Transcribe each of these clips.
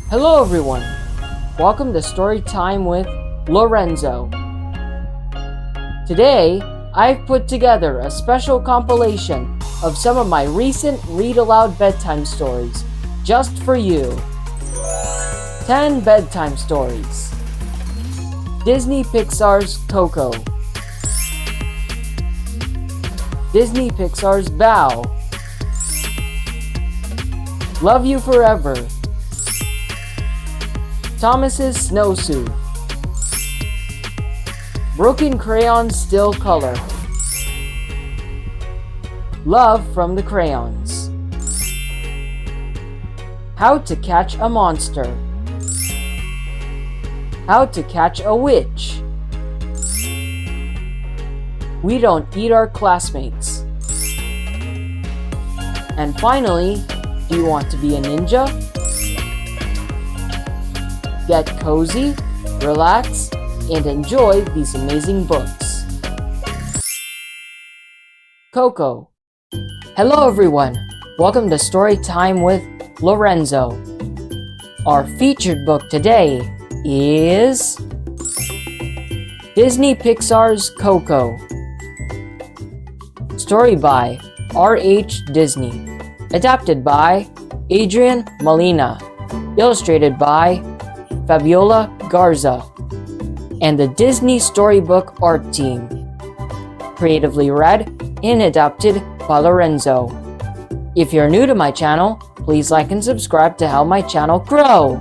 Hello everyone! Welcome to Storytime with Lorenzo. Today, I've put together a special compilation of some of my recent read-aloud bedtime stories just for you. 10 bedtime stories. Disney Pixar's Coco. Disney Pixar's Bao. Love You Forever. Thomas's Snowsuit. Broken Crayons Still Color. Love from the Crayons. How to Catch a Monster. How to Catch a Witch. We Don't Eat Our Classmates. And finally, do you want to be a ninja? Get cozy, relax, and enjoy these amazing books. Coco. Hello everyone, welcome to Storytime with Lorenzo. Our featured book today is Disney Pixar's Coco. Story by R.H. Disney. Adapted by Adrian Molina. Illustrated by Fabiola Garza and the Disney Storybook Art Team. Creatively read and adapted by Lorenzo. If you're new to my channel, please like and subscribe to help my channel grow.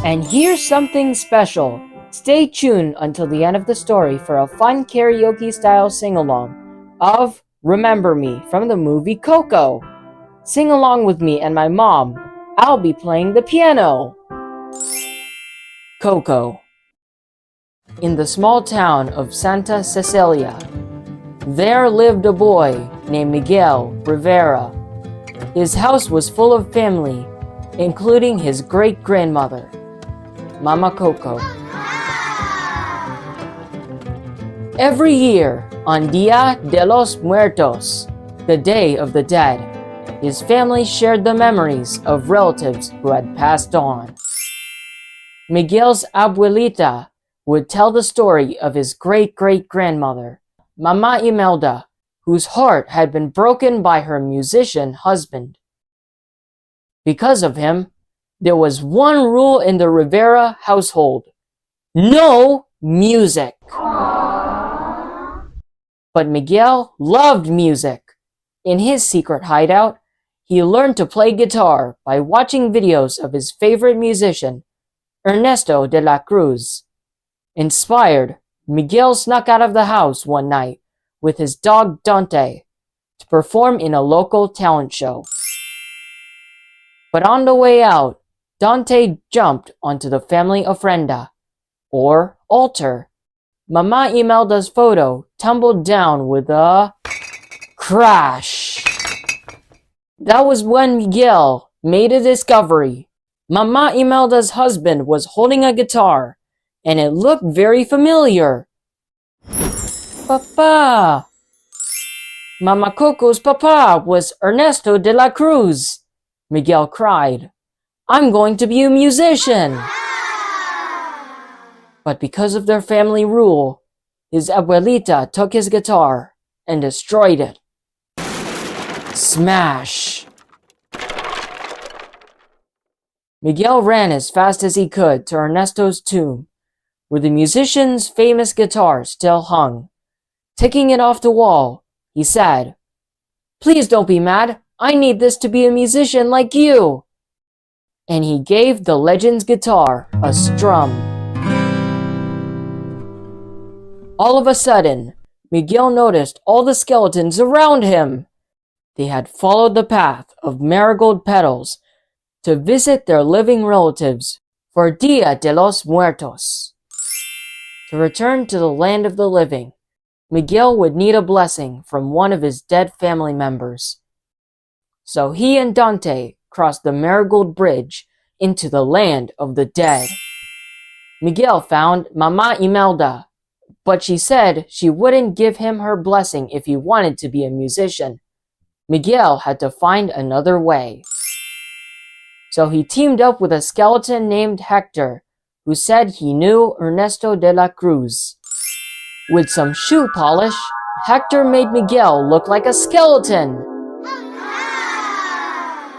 And here's something special. Stay tuned until the end of the story for a fun karaoke-style sing-along of Remember Me from the movie Coco. Sing along with me and my mom. I'll be playing the piano. Coco. In the small town of Santa Cecilia, there lived a boy named Miguel Rivera. His house was full of family, including his great-grandmother, Mama Coco. Every year, on Dia de los Muertos, the Day of the Dead, his family shared the memories of relatives who had passed on. Miguel's abuelita would tell the story of his great-great-grandmother, Mama Imelda, whose heart had been broken by her musician husband. Because of him, there was one rule in the Rivera household: no music. But Miguel loved music. In his secret hideout, he learned to play guitar by watching videos of his favorite musician, Ernesto de la Cruz. Inspired, Miguel snuck out of the house one night with his dog Dante to perform in a local talent show. But on the way out, Dante jumped onto the family ofrenda, or altar. Mama Imelda's photo tumbled down with a crash. That was when Miguel made a discovery. Mama Imelda's husband was holding a guitar, and it looked very familiar. Papa! Mama Coco's papa was Ernesto de la Cruz. Miguel cried, "I'm going to be a musician!" But because of their family rule, his abuelita took his guitar and destroyed it. Smash! Miguel ran as fast as he could to Ernesto's tomb, where the musician's famous guitar still hung. Taking it off the wall, he said, "Please don't be mad. I need this to be a musician like you." And he gave the legend's guitar a strum. All of a sudden, Miguel noticed all the skeletons around him. They had followed the path of marigold petals to visit their living relatives for Dia de los Muertos. To return to the land of the living, Miguel would need a blessing from one of his dead family members. So he and Dante crossed the marigold bridge into the land of the dead. Miguel found Mama Imelda, but she said she wouldn't give him her blessing if he wanted to be a musician. Miguel had to find another way. So he teamed up with a skeleton named Hector, who said he knew Ernesto de la Cruz. With some shoe polish, Hector made Miguel look like a skeleton.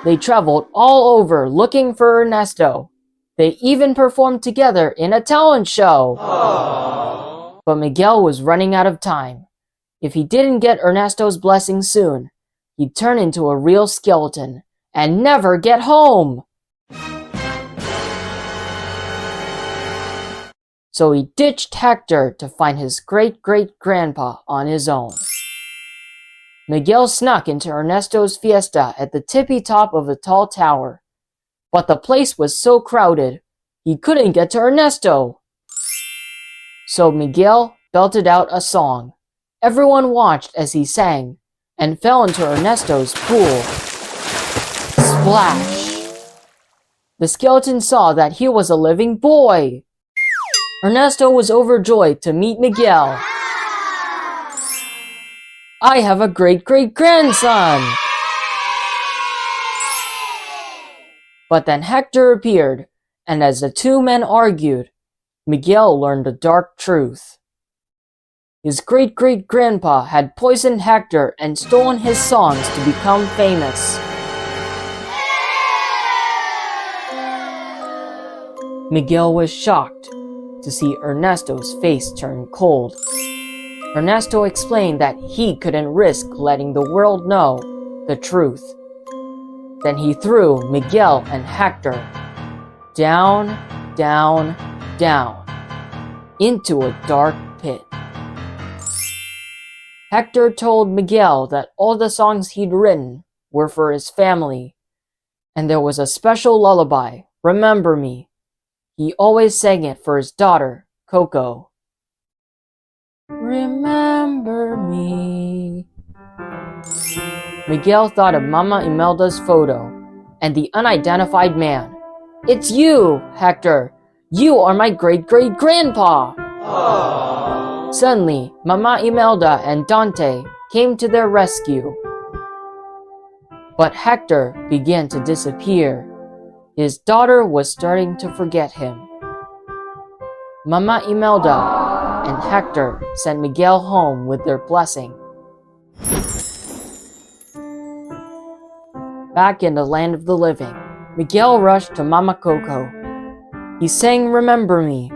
They traveled all over looking for Ernesto. They even performed together in a talent show. Aww. But Miguel was running out of time. If he didn't get Ernesto's blessing soon, he'd turn into a real skeleton and never get home. So he ditched Hector to find his great-great-grandpa on his own. Miguel snuck into Ernesto's fiesta at the tippy top of a tall tower. But the place was so crowded, he couldn't get to Ernesto. So Miguel belted out a song. Everyone watched as he sang and fell into Ernesto's pool. Splash! The skeleton saw that he was a living boy. Ernesto was overjoyed to meet Miguel. I have a great-great-grandson! But then Hector appeared, and as the two men argued, Miguel learned a dark truth. His great-great-grandpa had poisoned Hector and stolen his songs to become famous. Miguel was shocked to see Ernesto's face turn cold. Ernesto explained that he couldn't risk letting the world know the truth. Then he threw Miguel and Hector down, down, down into a dark pit. Hector told Miguel that all the songs he'd written were for his family, and there was a special lullaby, Remember Me. He always sang it for his daughter, Coco. Remember me. Miguel thought of Mama Imelda's photo and the unidentified man. It's you, Hector. You are my great-great-grandpa. Aww. Suddenly, Mama Imelda and Dante came to their rescue. But Hector began to disappear. His daughter was starting to forget him. Mama Imelda and Hector sent Miguel home with their blessing. Back in the land of the living, Miguel rushed to Mama Coco. He sang Remember Me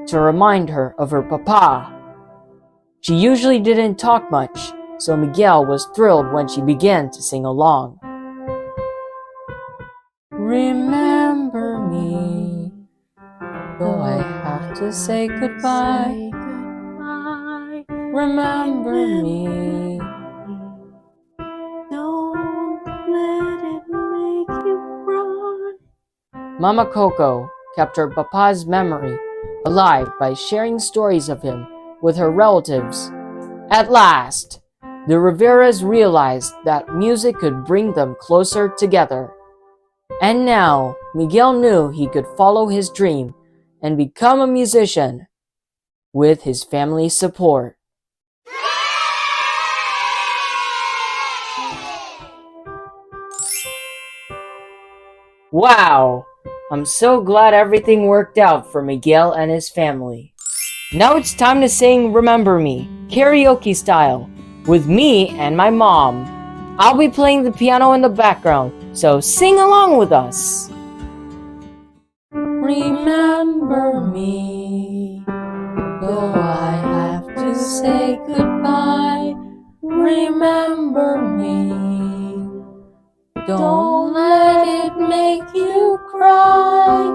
to remind her of her papa. She usually didn't talk much, so Miguel was thrilled when she began to sing along. Remember me, though I have to say goodbye. Remember me. Don't let it make you cry. Mama Coco kept her papa's memory alive by sharing stories of him with her relatives. At last, the Riveras realized that music could bring them closer together. And now, Miguel knew he could follow his dream and become a musician with his family's support. Wow! I'm so glad everything worked out for Miguel and his family. Now it's time to sing Remember Me, karaoke style, with me and my mom. I'll be playing the piano in the background, so sing along with us. Remember me, though I have to say goodbye. Remember me, don't let it make you cry.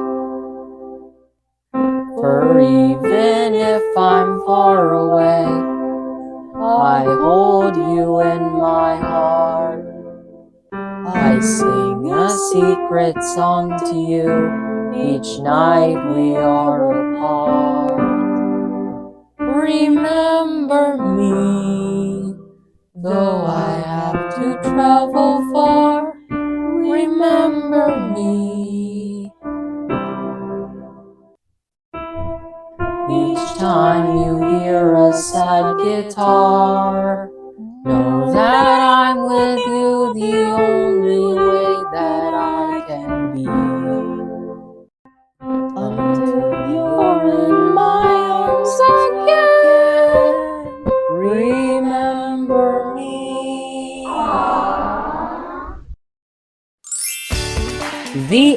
For even if I'm far away, I hold you in my heart. I sing a secret song to you each night we are apart. Remember me, though I have to travel far. Remember me. Each time you hear a sad guitar, know that I'm with you the only way that I can be.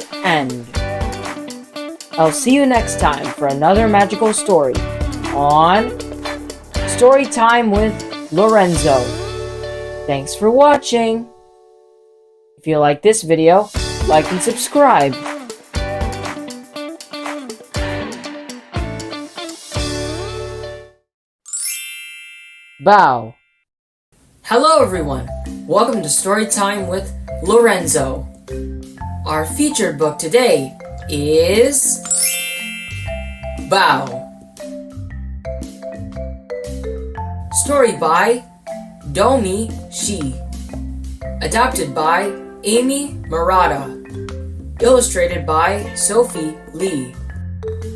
The end. I'll see you next time for another magical story on Storytime with Lorenzo. Thanks for watching. If you like this video, like and subscribe. Bao. Hello everyone, welcome to Storytime with Lorenzo. Our featured book today is Bao. Story by Domi Shi. Adapted by Amy Murata. Illustrated by Sophie Lee.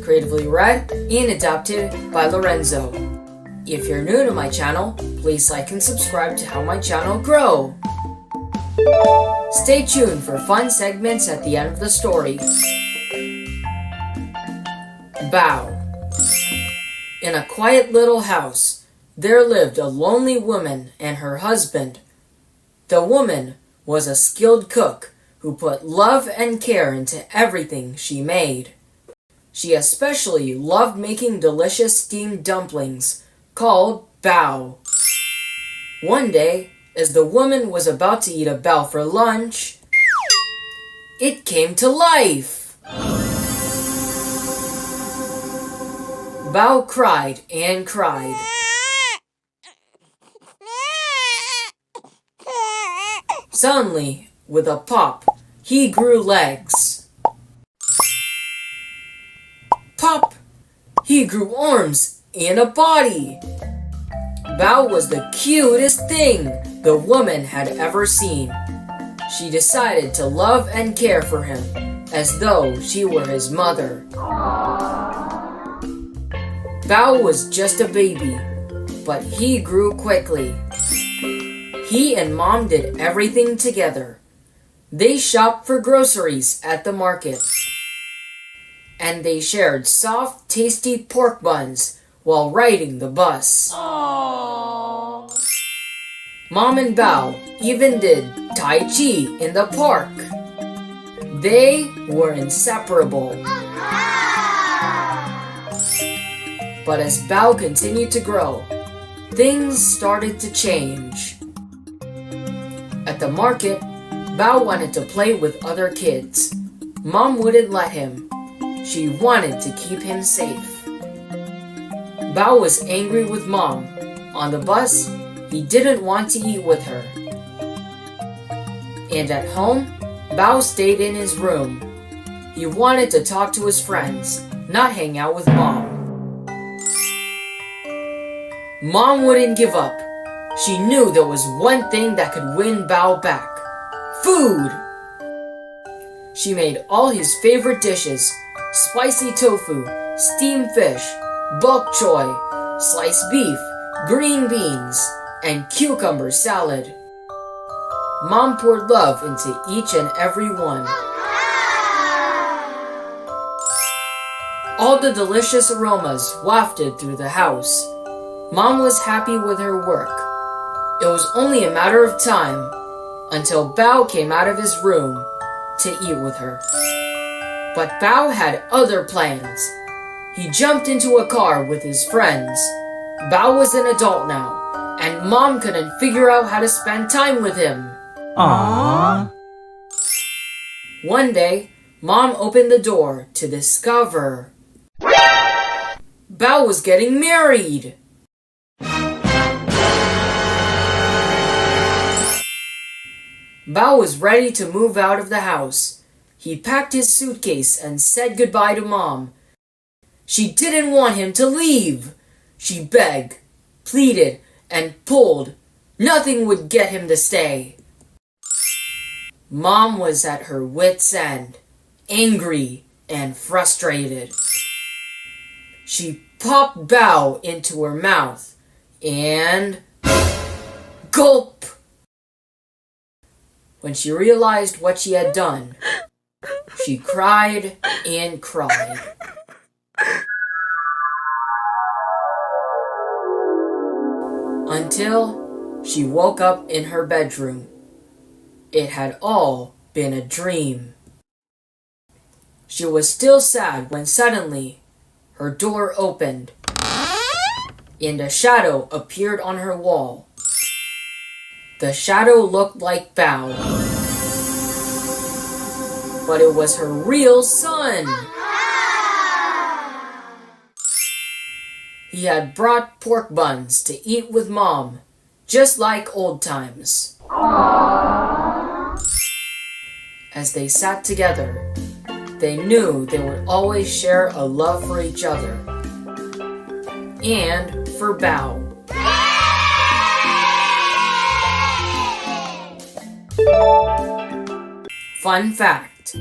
Creatively read and adapted by Lorenzo. If you're new to my channel, please like and subscribe to help my channel grow. Stay tuned for fun segments at the end of the story. Bao. In a quiet little house, there lived a lonely woman and her husband. The woman was a skilled cook who put love and care into everything she made. She especially loved making delicious steamed dumplings called bao. One day, as the woman was about to eat a bao for lunch, it came to life. Bao cried and cried. Suddenly, with a pop, he grew legs. Pop! He grew arms and a body. Bao was the cutest thing the woman had ever seen. She decided to love and care for him as though she were his mother. Bao was just a baby, but he grew quickly. He and Mom did everything together. They shopped for groceries at the market. And they shared soft, tasty pork buns while riding the bus. Aww. Mom and Bao even did Tai Chi in the park. They were inseparable. But as Bao continued to grow, things started to change. At the market, Bao wanted to play with other kids. Mom wouldn't let him. She wanted to keep him safe. Bao was angry with Mom. On the bus, he didn't want to eat with her. And at home, Bao stayed in his room. He wanted to talk to his friends, not hang out with Mom. Mom wouldn't give up. She knew there was one thing that could win Bao back. Food! She made all his favorite dishes: spicy tofu, steamed fish, bok choy, sliced beef, green beans, and cucumber salad. Mom poured love into each and every one. All the delicious aromas wafted through the house. Mom was happy with her work. It was only a matter of time until Bao came out of his room to eat with her. But Bao had other plans. He jumped into a car with his friends. Bao was an adult now, and Mom couldn't figure out how to spend time with him. Aww. One day, Mom opened the door to discover Bao was getting married. Bao was ready to move out of the house. He packed his suitcase and said goodbye to Mom. She didn't want him to leave. She begged, pleaded, and pulled. Nothing would get him to stay. Mom was at her wit's end, angry and frustrated. She popped Bao into her mouth and gulp! When she realized what she had done, she cried and cried. Until she woke up in her bedroom. It had all been a dream. She was still sad when suddenly her door opened and a shadow appeared on her wall. The shadow looked like Bao, but it was her real son. He had brought pork buns to eat with Mom, just like old times. As they sat together, they knew they would always share a love for each other and for Bao. Fun fact: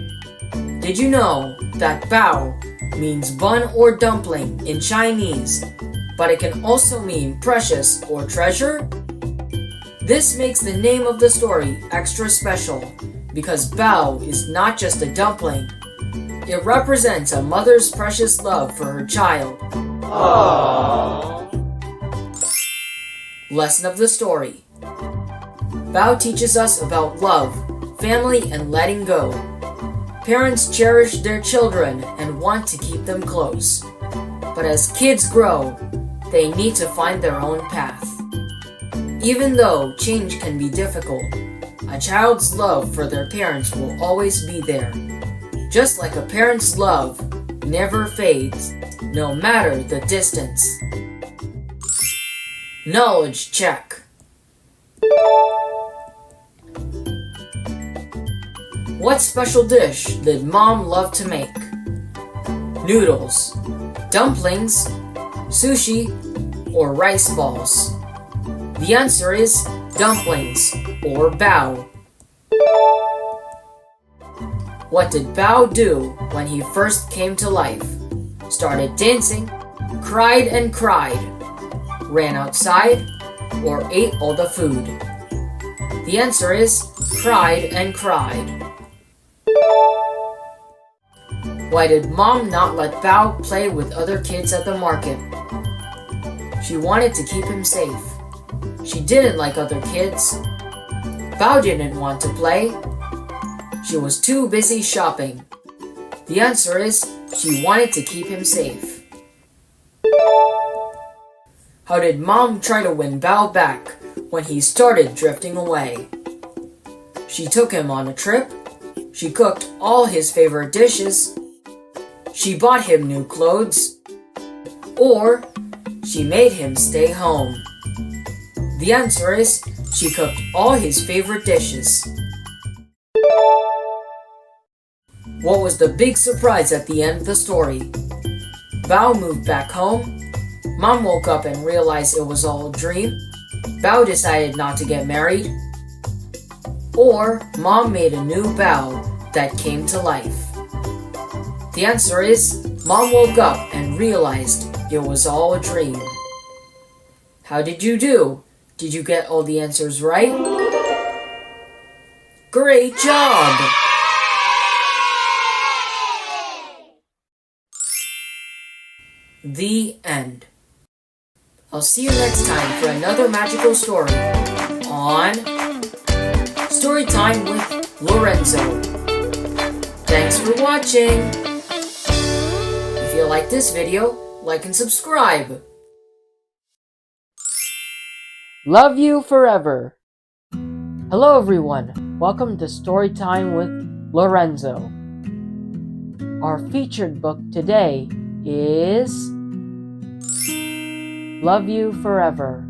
did you know that Bao means bun or dumpling in Chinese, but it can also mean precious or treasure? This makes the name of the story extra special because Bao is not just a dumpling. It represents a mother's precious love for her child. Aww. Lesson of the story: Bao teaches us about love, family, and letting go. Parents cherish their children and want to keep them close. But as kids grow, they need to find their own path. Even though change can be difficult, a child's love for their parents will always be there. Just like a parent's love never fades, no matter the distance. Knowledge check. What special dish did Mom love to make? Noodles, dumplings, sushi, or rice balls? The answer is dumplings or Bao. What did Bao do when he first came to life? Started dancing, cried and cried, ran outside, or ate all the food? The answer is cried and cried. Why did Mom not let Bao play with other kids at the market? She wanted to keep him safe. She didn't like other kids. Bao didn't want to play. She was too busy shopping. The answer is she wanted to keep him safe. How did Mom try to win Bao back when he started drifting away? She took him on a trip. She cooked all his favorite dishes. She bought him new clothes. Or she made him stay home. The answer is she cooked all his favorite dishes. What was the big surprise at the end of the story? Bao moved back home. Mom woke up and realized it was all a dream. Bao decided not to get married. Or Mom made a new Bao that came to life. The answer is Mom woke up and realized it was all a dream. How did you do? Did you get all the answers right? Great job! The end. I'll see you next time for another magical story on Storytime with Lorenzo. Thanks for watching. If you like this video, like and subscribe. Love you forever. Hello everyone, welcome to Storytime with Lorenzo. Our featured book today is Love You Forever.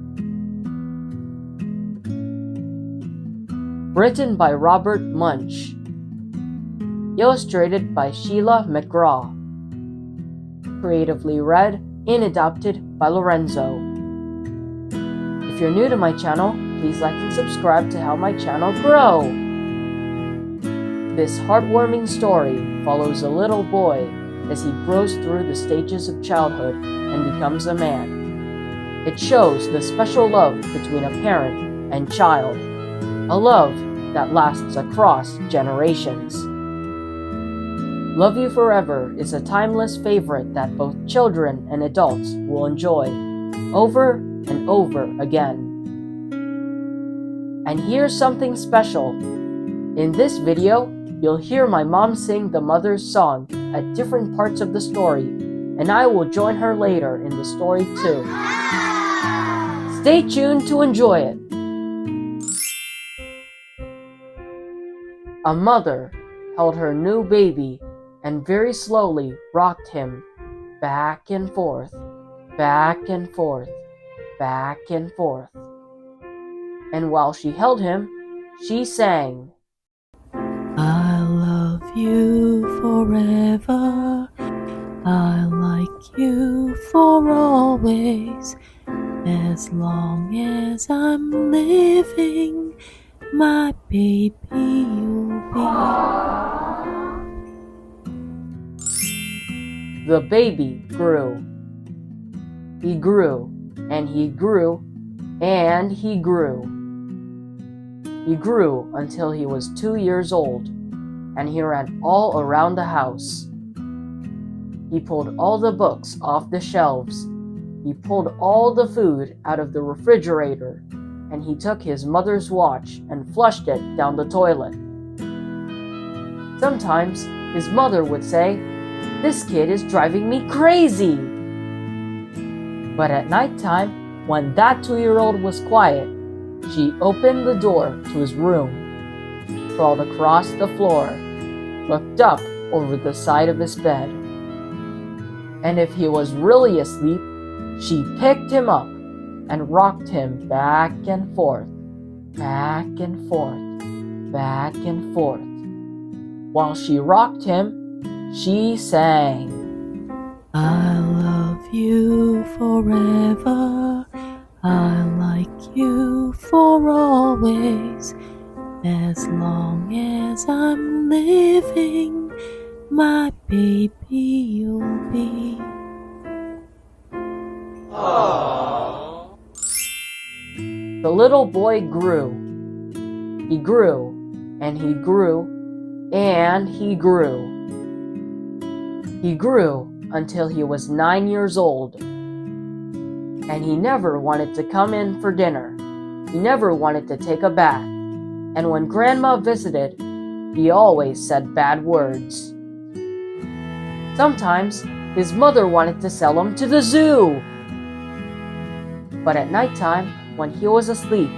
Written by Robert Munsch. Illustrated by Sheila McGraw. Creatively read and adapted by Lorenzo. If you're new to my channel, please like and subscribe to help my channel grow. This heartwarming story follows a little boy as he grows through the stages of childhood and becomes a man. It shows the special love between a parent and child, a love that lasts across generations. Love You Forever is a timeless favorite that both children and adults will enjoy over and over again. And here's something special. In this video, you'll hear my mom sing the mother's song at different parts of the story, and I will join her later in the story too. Stay tuned to enjoy it. A mother held her new baby and very slowly rocked him back and forth, back and forth, back and forth. And while she held him, she sang, "I'll love you forever, I'll like you for always, as long as I'm living, my baby you'll be." The baby grew. He grew, and he grew, and he grew. He grew until he was 2 years old, and he ran all around the house. He pulled all the books off the shelves. He pulled all the food out of the refrigerator, and he took his mother's watch and flushed it down the toilet. Sometimes his mother would say, "This kid is driving me crazy." But at nighttime, when that 2-year-old was quiet, she opened the door to his room, crawled across the floor, looked up over the side of his bed. And if he was really asleep, she picked him up and rocked him back and forth, back and forth, back and forth. While she rocked him, she sang, "I'll love you forever, I'll like you for always, as long as I'm living, my baby you'll be." The little boy grew. He grew, and he grew, and he grew. He grew until he was 9 years old. And he never wanted to come in for dinner. He never wanted to take a bath. And when Grandma visited, he always said bad words. Sometimes his mother wanted to sell him to the zoo. But at nighttime, when he was asleep,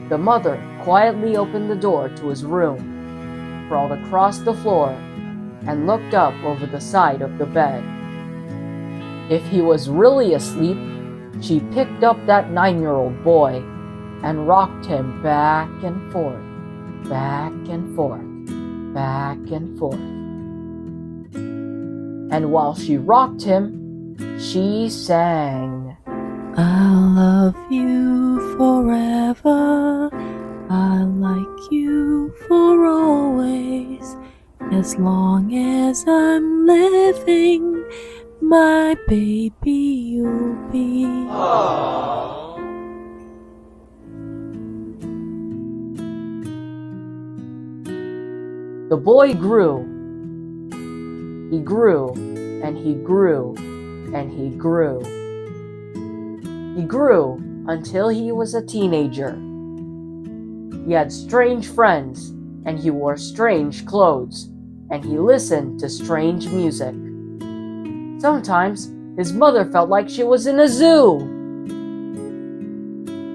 the mother quietly opened the door to his room, crawled across the floor, and looked up over the side of the bed. If he was really asleep, she picked up that 9-year-old boy and rocked him back and forth, back and forth, back and forth. And while she rocked him, she sang, "I'll love you forever, I'll like you for always, as long as I'm living, my baby you'll be." The boy grew. He grew, and he grew, and he grew. He grew until he was a teenager. He had strange friends, and he wore strange clothes, and he listened to strange music. Sometimes his mother felt like she was in a zoo.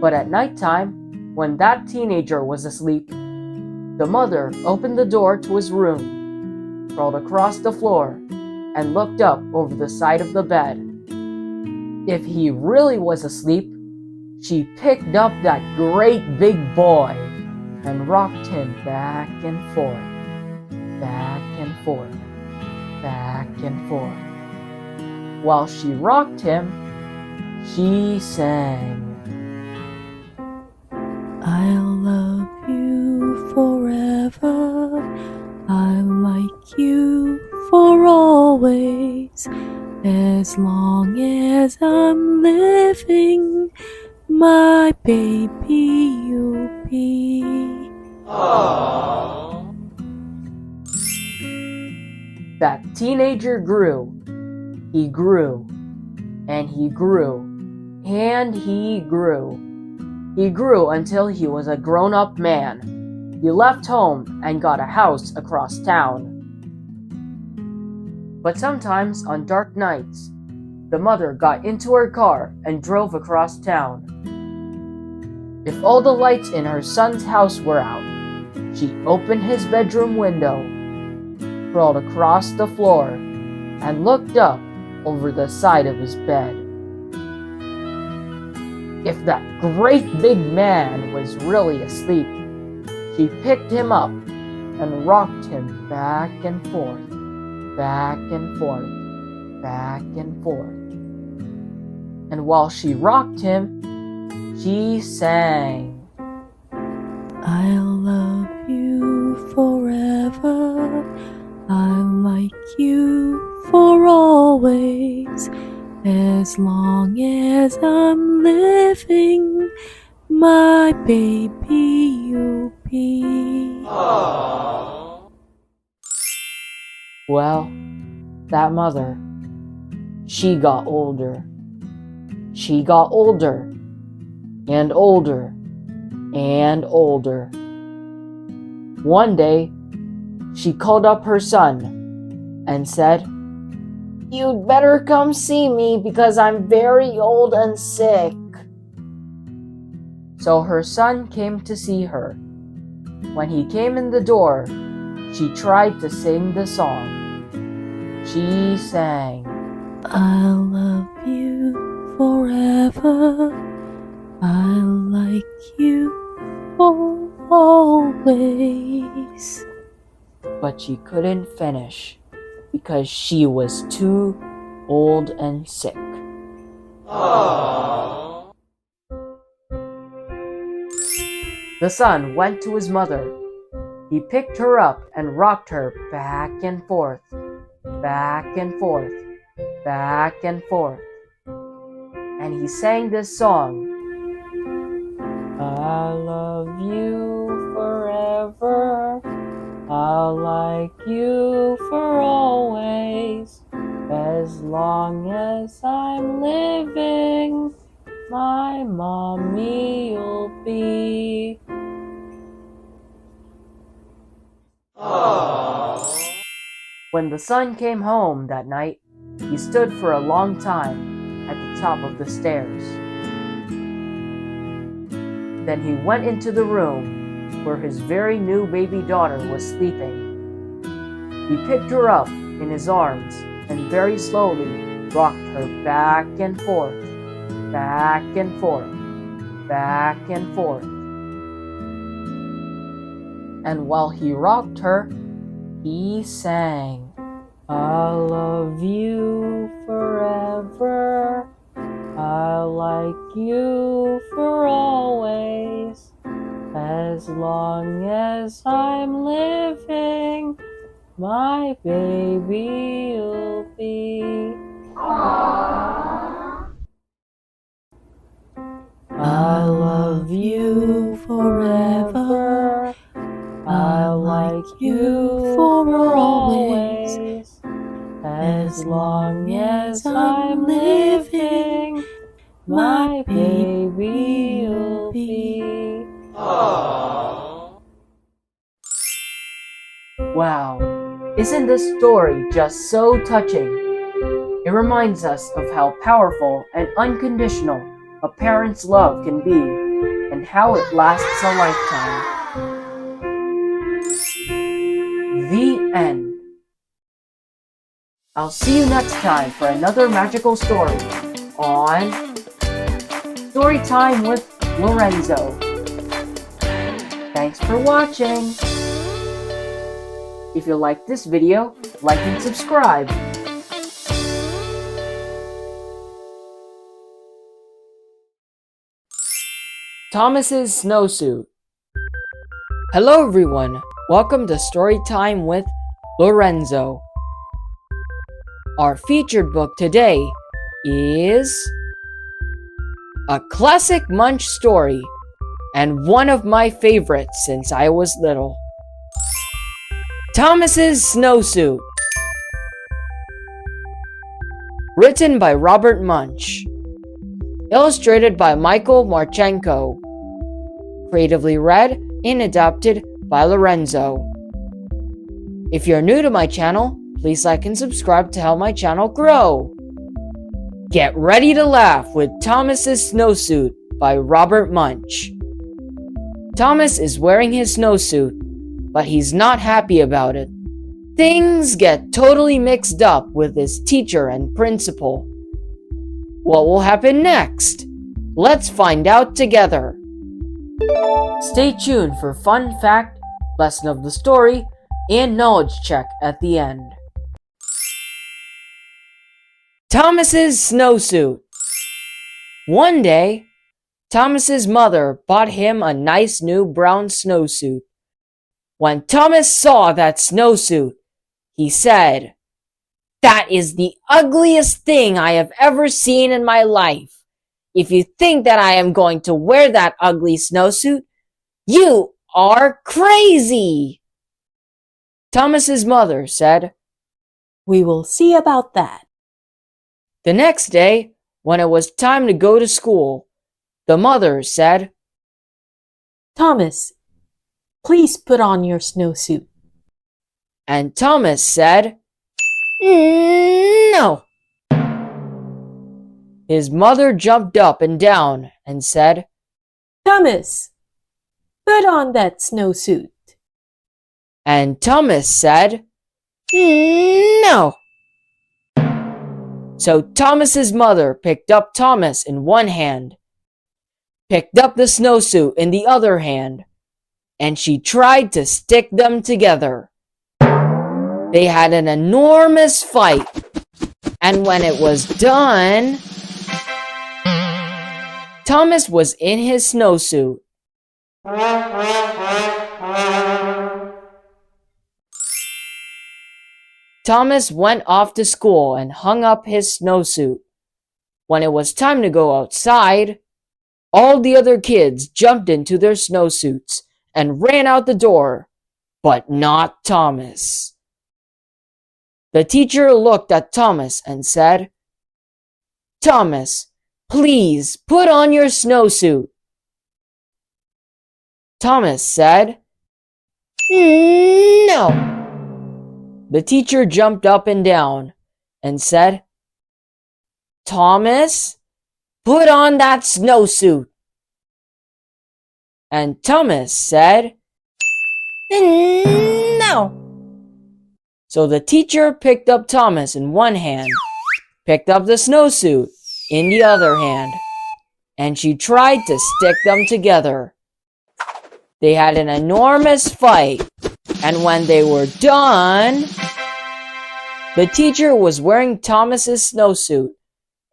But at nighttime, when that teenager was asleep, the mother opened the door to his room, crawled across the floor, and looked up over the side of the bed. If he really was asleep, she picked up that great big boy and rocked him back and forth, back and forth, back and forth. While she rocked him, she sang, "I'll love you forever, I'll like you for always, as long as I'm living, my baby you'll be." That teenager grew. He grew, and he grew, and he grew. He grew until he was a grown-up man. He left home and got a house across town. But sometimes on dark nights, the mother got into her car and drove across town. If all the lights in her son's house were out, she opened his bedroom window, crawled across the floor, and looked up over the side of his bed. If that great big man was really asleep, she picked him up and rocked him back and forth, back and forth, back and forth. And while she rocked him, she sang, I'll love you forever. I'll like you for always. As long as I'm living, my baby you'll be. Well, that mother, she got older. She got older and older and older. One day, she called up her son and said, "You'd better come see me because I'm very old and sick." So her son came to see her. When he came in the door, she tried to sing the song. She sang, I'll love you forever. I'll like you for always. but she couldn't finish because she was too old and sick. The son went to his mother. He picked her up and rocked her back and forth, back and forth, back and forth. And he sang this song. I love you forever. I'll like you for always. As long as I'm living, my mommy you'll be. When the son came home that night, he stood for a long time at the top of the stairs. Then he went into the room where his very new baby daughter was sleeping. He picked her up in his arms and very slowly rocked her back and forth, back and forth, back and forth. And while he rocked her, he sang, I love you forever. I'll like you for always. As long as I'm living, my baby you'll be. I love you forever. I'll like you for always. As long as I'm living, my baby you'll be. Wow, isn't this story just so touching? It reminds us of how powerful and unconditional a parent's love can be and how it lasts a lifetime. The end. I'll see you next time for another magical story on Storytime with Lorenzo. Thanks for watching. If you like this video, like and subscribe. Thomas's Snowsuit. Hello everyone, welcome to Storytime with Lorenzo. Our featured book today is a classic Munch story and one of my favorites since I was little. Thomas's Snowsuit. Written by Robert Munch. Illustrated by Michael Marchenko. Creatively read and adapted by Lorenzo. If you're new to my channel, Please like and subscribe to help my channel grow. Get ready to laugh with Thomas's Snowsuit by Robert Munch. Thomas is wearing his snowsuit, but he's not happy about it. Things get totally mixed up with his teacher and principal. What will happen next? Let's find out together. Stay tuned for fun fact, lesson of the story, and knowledge check at the end. Thomas's Snowsuit. One day, Thomas's mother bought him a nice new brown snowsuit. When Thomas saw that snowsuit, he said, "That is the ugliest thing I have ever seen in my life. If you think that I am going to wear that ugly snowsuit, you are crazy." Thomas's mother said, We will see about that. The next day, when it was time to go to school, the mother said, Thomas, please put on your snowsuit. and Thomas said, "No." His mother jumped up and down and said, Thomas, put on that snowsuit. and Thomas said, "No." So Thomas's mother picked up Thomas in one hand, picked up the snowsuit in the other hand, and she tried to stick them together. They had an enormous fight, and when it was done, Thomas was in his snowsuit. Thomas went off to school and hung up his snowsuit. When it was time to go outside, all the other kids jumped into their snowsuits and ran out the door, but not Thomas. The teacher looked at Thomas and said, "Thomas, please put on your snowsuit." Thomas said, "No." The teacher jumped up and down and said, "Thomas, put on that snowsuit." And Thomas said, "No." So the teacher picked up Thomas in one hand, picked up the snowsuit in the other hand, and she tried to stick them together. They had an enormous fight, and when they were done, the teacher was wearing Thomas's snowsuit,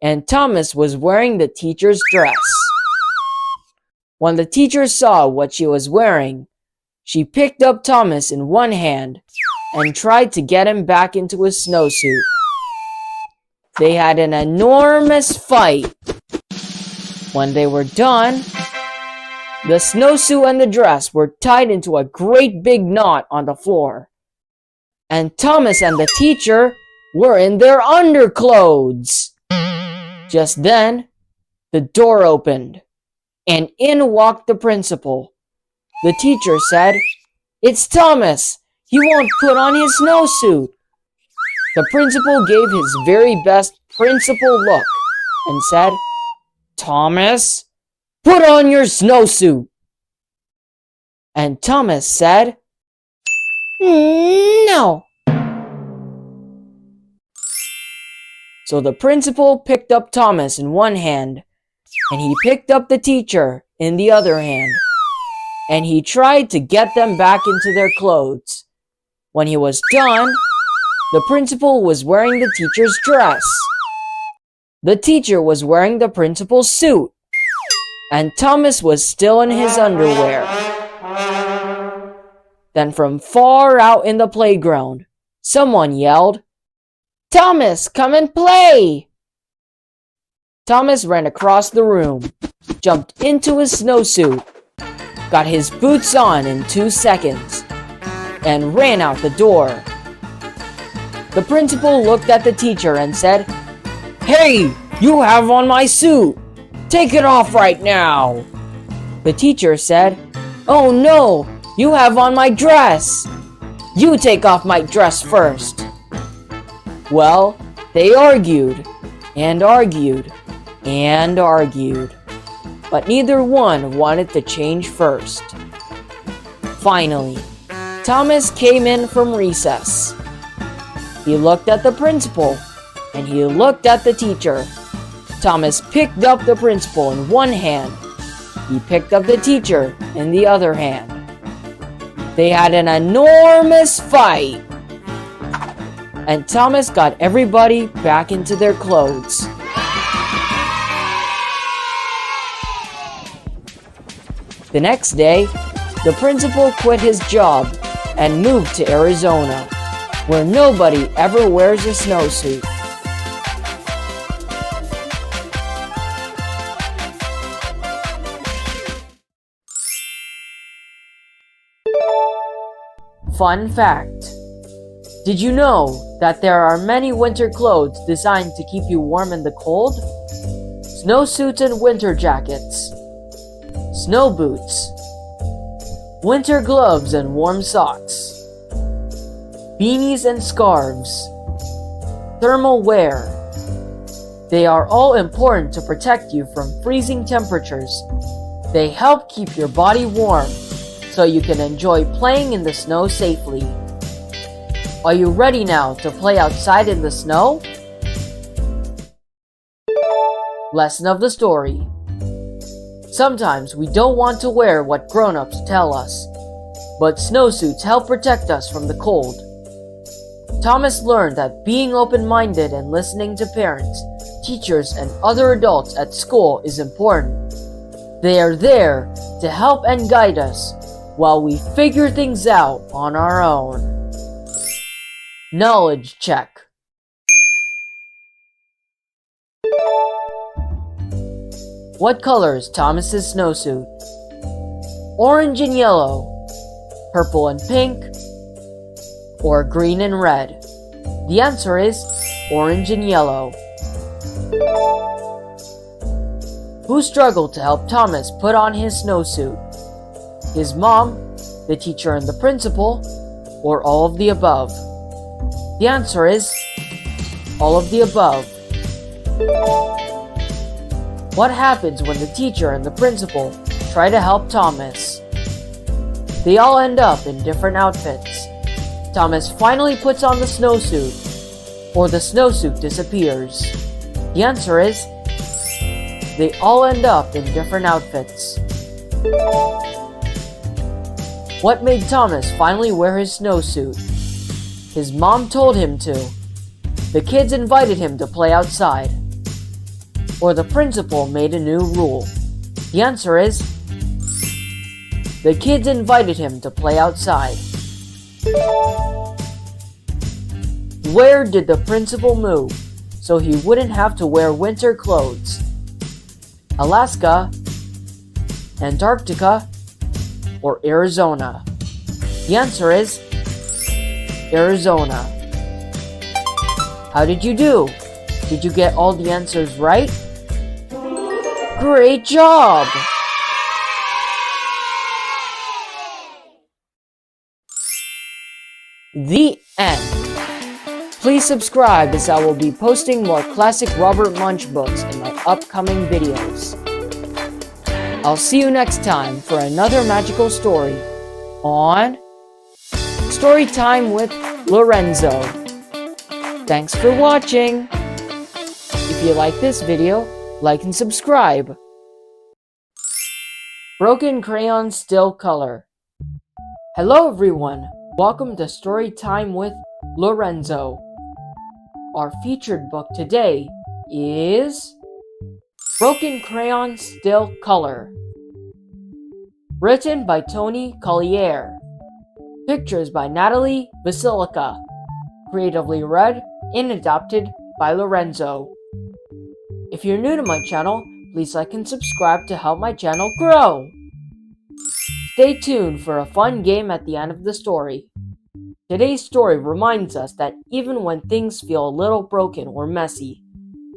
and Thomas was wearing the teacher's dress. When the teacher saw what she was wearing, she picked up Thomas in one hand and tried to get him back into his snowsuit. They had an enormous fight. When they were done, the snowsuit and the dress were tied into a great big knot on the floor. And Thomas and the teacher were in their underclothes. Just then, the door opened, and in walked the principal. The teacher said, "It's Thomas. He won't put on his snowsuit." The principal gave his very best principal look and said, "Thomas, put on your snowsuit." And Thomas said, "No." So the principal picked up Thomas in one hand, and he picked up the teacher in the other hand, and he tried to get them back into their clothes. When he was done, the principal was wearing the teacher's dress. The teacher was wearing the principal's suit, and Thomas was still in his underwear. Then from far out in the playground, someone yelled, "Thomas, come and play!" Thomas ran across the room, jumped into his snowsuit, got his boots on in 2 seconds, and ran out the door. The principal looked at the teacher and said, "Hey, you have on my suit! Take it off right now!" The teacher said, "Oh no, you have on my dress! You take off my dress first!" Well, they argued, and argued, and argued, but neither one wanted to change first. Finally, Thomas came in from recess. He looked at the principal, and he looked at the teacher. Thomas picked up the principal in one hand. He picked up the teacher in the other hand. They had an enormous fight, and Thomas got everybody back into their clothes. The next day, the principal quit his job and moved to Arizona, where nobody ever wears a snowsuit. Fun fact: did you know that there are many winter clothes designed to keep you warm in the cold? Snowsuits and winter jackets, snow boots, winter gloves and warm socks, beanies and scarves, thermal wear. They are all important to protect you from freezing temperatures. They help keep your body warm so you can enjoy playing in the snow safely. Are you ready now to play outside in the snow? Lesson of the story. Sometimes we don't want to wear what grown-ups tell us, but snowsuits help protect us from the cold. Thomas learned that being open-minded and listening to parents, teachers, and other adults at school is important. They are there to help and guide us while we figure things out on our own. Knowledge check. What color is Thomas's snowsuit? Orange and yellow, purple and pink, or green and red? The answer is orange and yellow. Who struggled to help Thomas put on his snowsuit? His mom, the teacher, and the principal, or all of the above? The answer is all of the above. What happens when the teacher and the principal try to help Thomas? They all end up in different outfits. Thomas finally puts on the snowsuit, or the snowsuit disappears. The answer is they all end up in different outfits. What made Thomas finally wear his snowsuit? His mom told him to. The kids invited him to play outside. Or the principal made a new rule. The answer is the kids invited him to play outside. Where did the principal move so he wouldn't have to wear winter clothes? Alaska, Antarctica, or Arizona? The answer is Arizona. How did you do? Did you get all the answers right? Great job! The end. Please subscribe as I will be posting more classic Robert Munsch books in my upcoming videos. I'll see you next time for another magical story on Storytime with Lorenzo. Thanks for watching. If you like this video, like and subscribe. Broken Crayons Still Color. Hello everyone, welcome to Storytime with Lorenzo. Our featured book today is Broken Crayons Still Color. Written by Tony Collier. Pictures by Natalie Basilica. Creatively read and adapted by Lorenzo. If you're new to my channel, please like and subscribe to help my channel grow. Stay tuned for a fun game at the end of the story. Today's story reminds us that even when things feel a little broken or messy,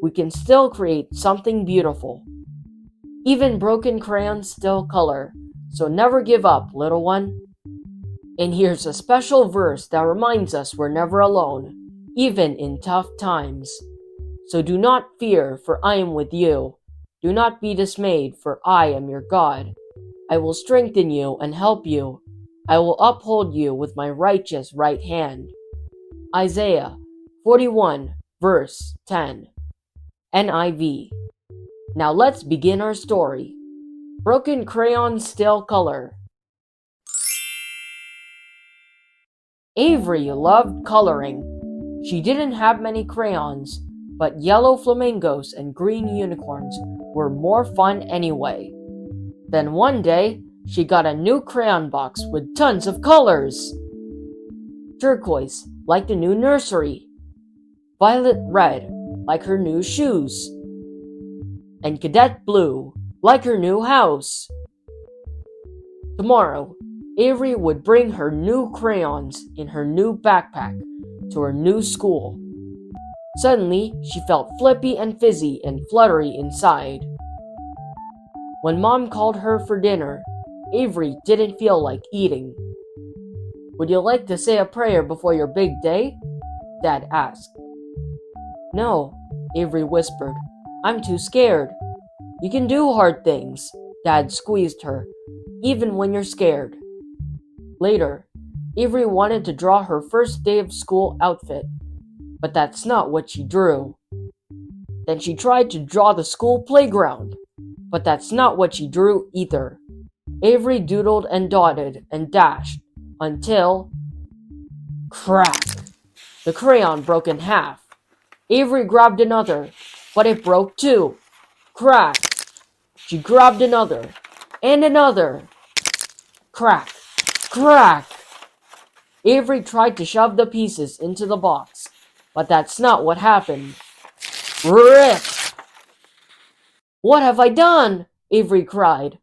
we can still create something beautiful. Even broken crayons still color, so never give up, little one. And here's a special verse that reminds us we're never alone. even in tough times. So do not fear, for I am with you. Do not be dismayed, for I am your God. I will strengthen you and help you. I will uphold you with my righteous right hand. Isaiah 41, verse 10. NIV. Now let's begin our story. Broken Crayon Still Color. Avery loved coloring. She didn't have many crayons, but yellow flamingos and green unicorns were more fun anyway. Then one day, she got a new crayon box with tons of colors. Turquoise, like the new nursery. Violet red, like her new shoes. And cadet blue, like her new house. Tomorrow, Avery would bring her new crayons in her new backpack to her new school. Suddenly, she felt flippy and fizzy and fluttery inside. When Mom called her for dinner, Avery didn't feel like eating. "Would you like to say a prayer before your big day?" Dad asked. "No," Avery whispered. "I'm too scared." "You can do hard things," Dad squeezed her, "even when you're scared." Later, Avery wanted to draw her first day of school outfit, but that's not what she drew. Then she tried to draw the school playground, but that's not what she drew either. Avery doodled and dotted and dashed until... crack! The crayon broke in half. Avery grabbed another, but it broke too. Crack! She grabbed another, and another. Crack! Crack! Avery tried to shove the pieces into the box, but that's not what happened. Rip! "What have I done?" Avery cried.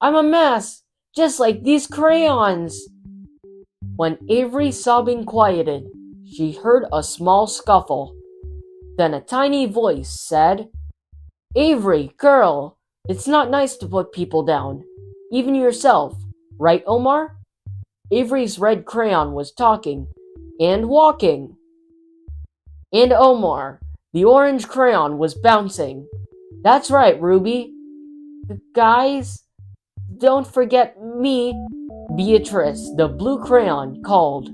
"I'm a mess, just like these crayons." When Avery's sobbing quieted, she heard a small scuffle. Then a tiny voice said, "Avery, girl, it's not nice to put people down, even yourself, right, Omar?" Avery's red crayon was talking and walking. And Omar, the orange crayon, was bouncing. "That's right, Ruby. Guys, don't forget me," Beatrice, the blue crayon, called.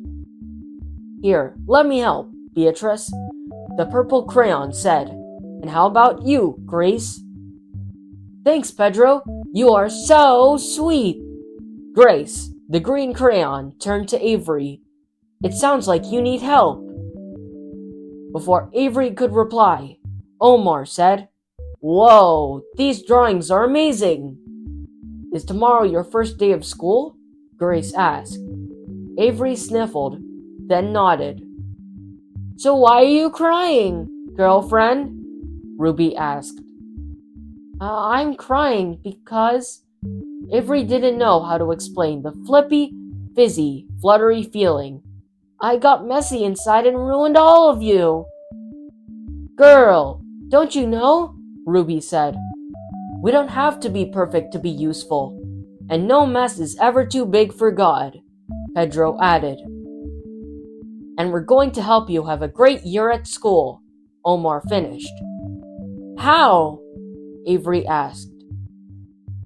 "Here, let me help, Beatrice," the purple crayon said. "And how about you, Grace?" "Thanks, Pedro. You are so sweet." Grace, the green crayon, turned to Avery. "It sounds like you need help." Before Avery could reply, Omar said, "Whoa, these drawings are amazing." "Is tomorrow your first day of school?" Grace asked. Avery sniffled, then nodded. "So why are you crying, girlfriend?" Ruby asked. I'm crying because..." Avery didn't know how to explain the flippy, fizzy, fluttery feeling. "I got messy inside and ruined all of you." "Girl, don't you know?" Ruby said. "We don't have to be perfect to be useful, and no mess is ever too big for God," Pedro added. "And we're going to help you have a great year at school," Omar finished. "How?" Avery asked.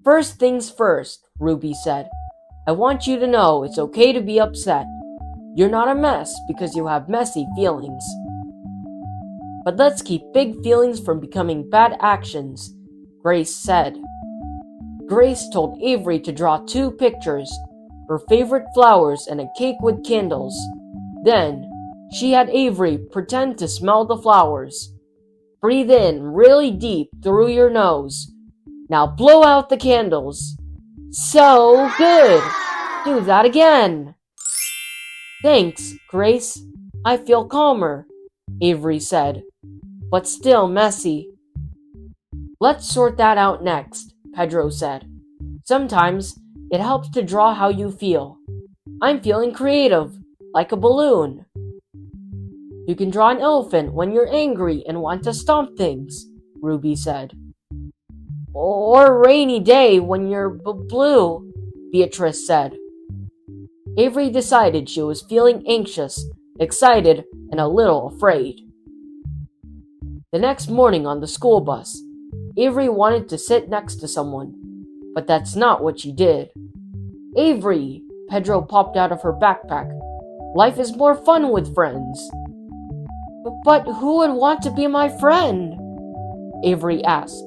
"First things first," Ruby said. "I want you to know it's okay to be upset. You're not a mess because you have messy feelings. But let's keep big feelings from becoming bad actions," Grace said. Grace told Avery to draw 2 pictures, her favorite flowers and a cake with candles. Then, she had Avery pretend to smell the flowers. "Breathe in really deep through your nose. Now blow out the candles. So good! Do that again." "Thanks, Grace. I feel calmer," Avery said, "but still messy." "Let's sort that out next," Pedro said. "Sometimes it helps to draw how you feel. I'm feeling creative, like a balloon." "You can draw an elephant when you're angry and want to stomp things," Ruby said. "Or a rainy day when you're blue," Beatrice said. Avery decided she was feeling anxious, excited, and a little afraid. The next morning on the school bus, Avery wanted to sit next to someone, but that's not what she did. "Avery," Pedro popped out of her backpack. "Life is more fun with friends." But who would want to be my friend?" Avery asked.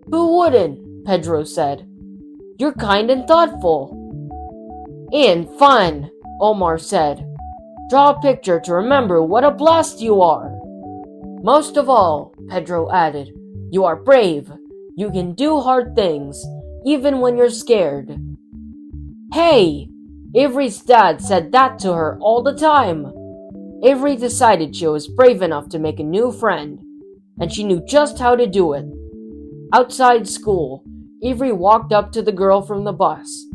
"Who wouldn't?" Pedro said. "You're kind and thoughtful." "And fun," Omar said. "Draw a picture to remember what a blast you are." "Most of all," Pedro added, "you are brave. You can do hard things, even when you're scared." "Hey!" Avery's dad said that to her all the time. Avery decided she was brave enough to make a new friend, and she knew just how to do it. Outside school, Avery walked up to the girl from the bus.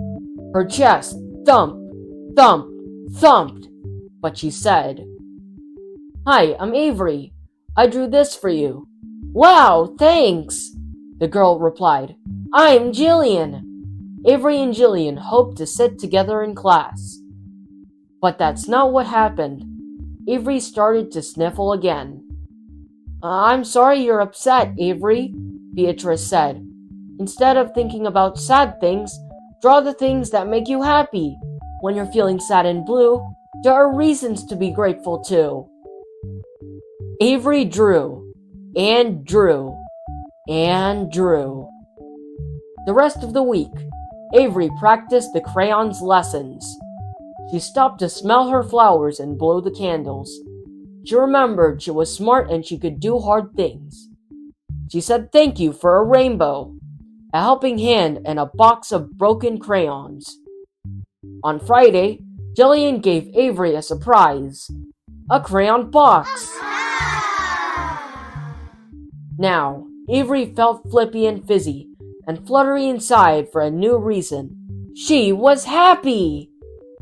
Her chest thumped, thumped, thumped, but she said, "Hi, I'm Avery. I drew this for you." "Wow, thanks," the girl replied. "I'm Jillian." Avery and Jillian hoped to sit together in class. But that's not what happened. Avery started to sniffle again. "I'm sorry you're upset, Avery," Beatrice said. "Instead of thinking about sad things, draw the things that make you happy. When you're feeling sad and blue, there are reasons to be grateful too." Avery drew, and drew, and drew. The rest of the week, Avery practiced the crayons lessons. She stopped to smell her flowers and blow the candles. She remembered she was smart and she could do hard things. She said thank you for a rainbow, a helping hand, and a box of broken crayons. On Friday, Jillian gave Avery a surprise, a crayon box. Now, Avery felt flippy and fizzy and fluttery inside for a new reason. She was happy!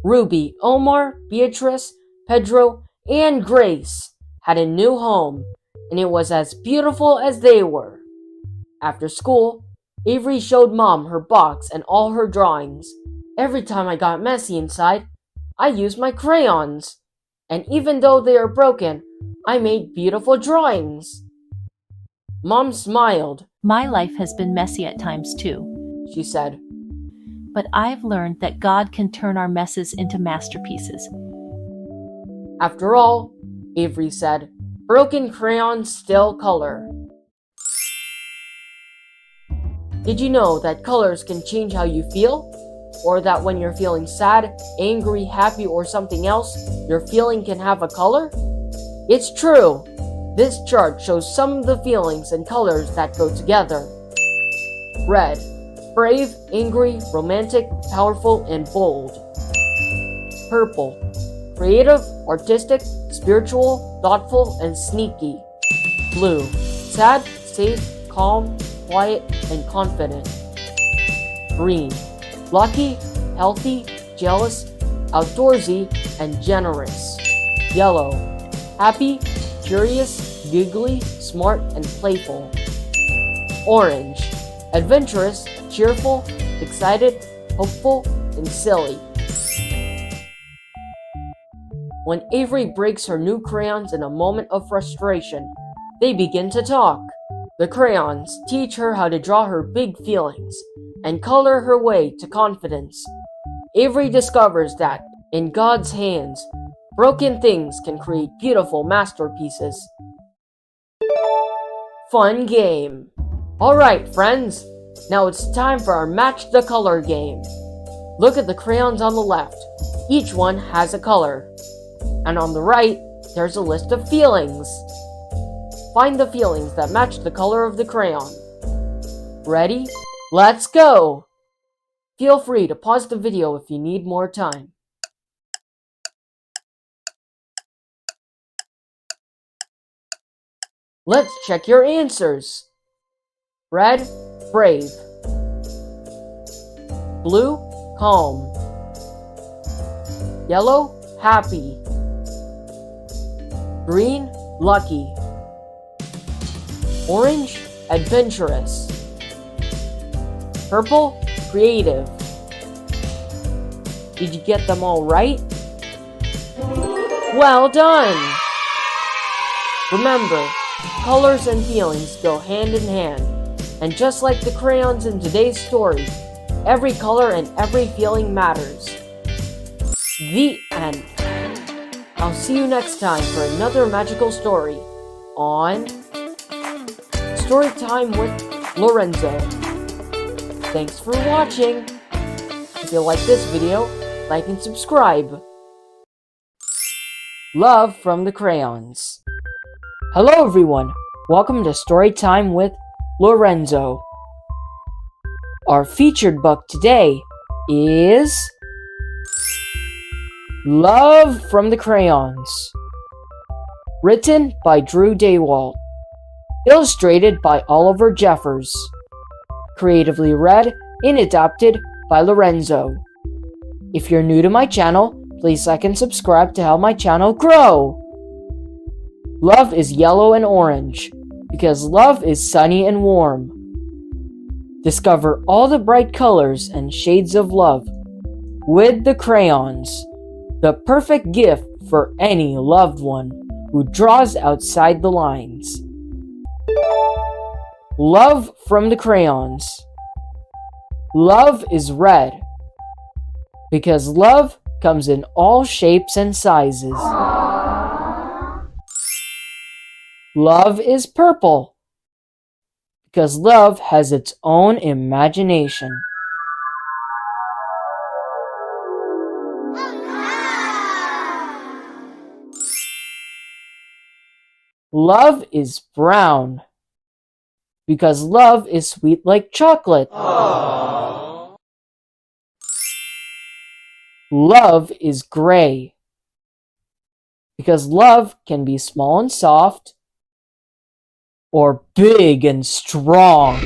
Ruby, Omar, Beatrice, Pedro, and Grace had a new home, and it was as beautiful as they were. After school, Avery showed Mom her box and all her drawings. "Every time I got messy inside, I used my crayons. And even though they are broken, I made beautiful drawings." Mom smiled. "My life has been messy at times too," she said. "But I've learned that God can turn our messes into masterpieces." After all, Avery said, broken crayons still color. Did you know that colors can change how you feel? Or that when you're feeling sad, angry, happy, or something else, your feeling can have a color? It's true! This chart shows some of the feelings and colors that go together. Red, brave, angry, romantic, powerful, and bold. Purple, creative, artistic, spiritual, thoughtful, and sneaky. Blue, sad, safe, calm, quiet, and confident. Green, lucky, healthy, jealous, outdoorsy, and generous. Yellow, happy, curious, giggly, smart, and playful. Orange, adventurous, cheerful, excited, hopeful, and silly. When Avery breaks her new crayons in a moment of frustration, they begin to talk. The crayons teach her how to draw her big feelings and color her way to confidence. Avery discovers that, in God's hands, broken things can create beautiful masterpieces. Fun game. Alright, friends, now it's time for our Match the Color game. Look at the crayons on the left. Each one has a color. And on the right, there's a list of feelings. Find the feelings that match the color of the crayon. Ready? Let's go! Feel free to pause the video if you need more time. Let's check your answers. Red, brave. Blue, calm. Yellow, happy. Green, lucky. Orange, adventurous. Purple, creative. Did you get them all right? Well done! Remember, colors and feelings go hand in hand, and just like the crayons in today's story, every color and every feeling matters. The end. I'll see you next time for another magical story on Storytime with Lorenzo. Thanks for watching. If you like this video, like and subscribe. Love from the Crayons. Hello everyone, welcome to Storytime with Lorenzo. Our featured book today is Love from the Crayons. Written by Drew Daywalt. Illustrated by Oliver Jeffers. Creatively read and adapted by Lorenzo. If you're new to my channel, please like and subscribe to help my channel grow. Love is yellow and orange, because love is sunny and warm. Discover all the bright colors and shades of love with the crayons, the perfect gift for any loved one who draws outside the lines. Love from the Crayons. Love is red, because love comes in all shapes and sizes. Love is purple, because love has its own imagination. Love is brown, because love is sweet like chocolate. Aww. Love is gray, because love can be small and soft, or big and strong.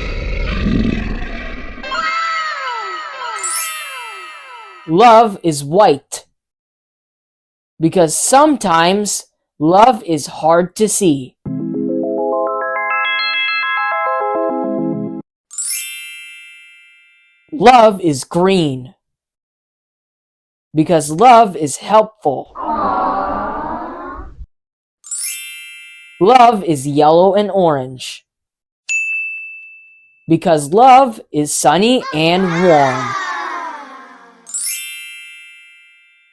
Love is white, because sometimes love is hard to see. Love is green, because love is helpful. Love is yellow and orange, because love is sunny and warm.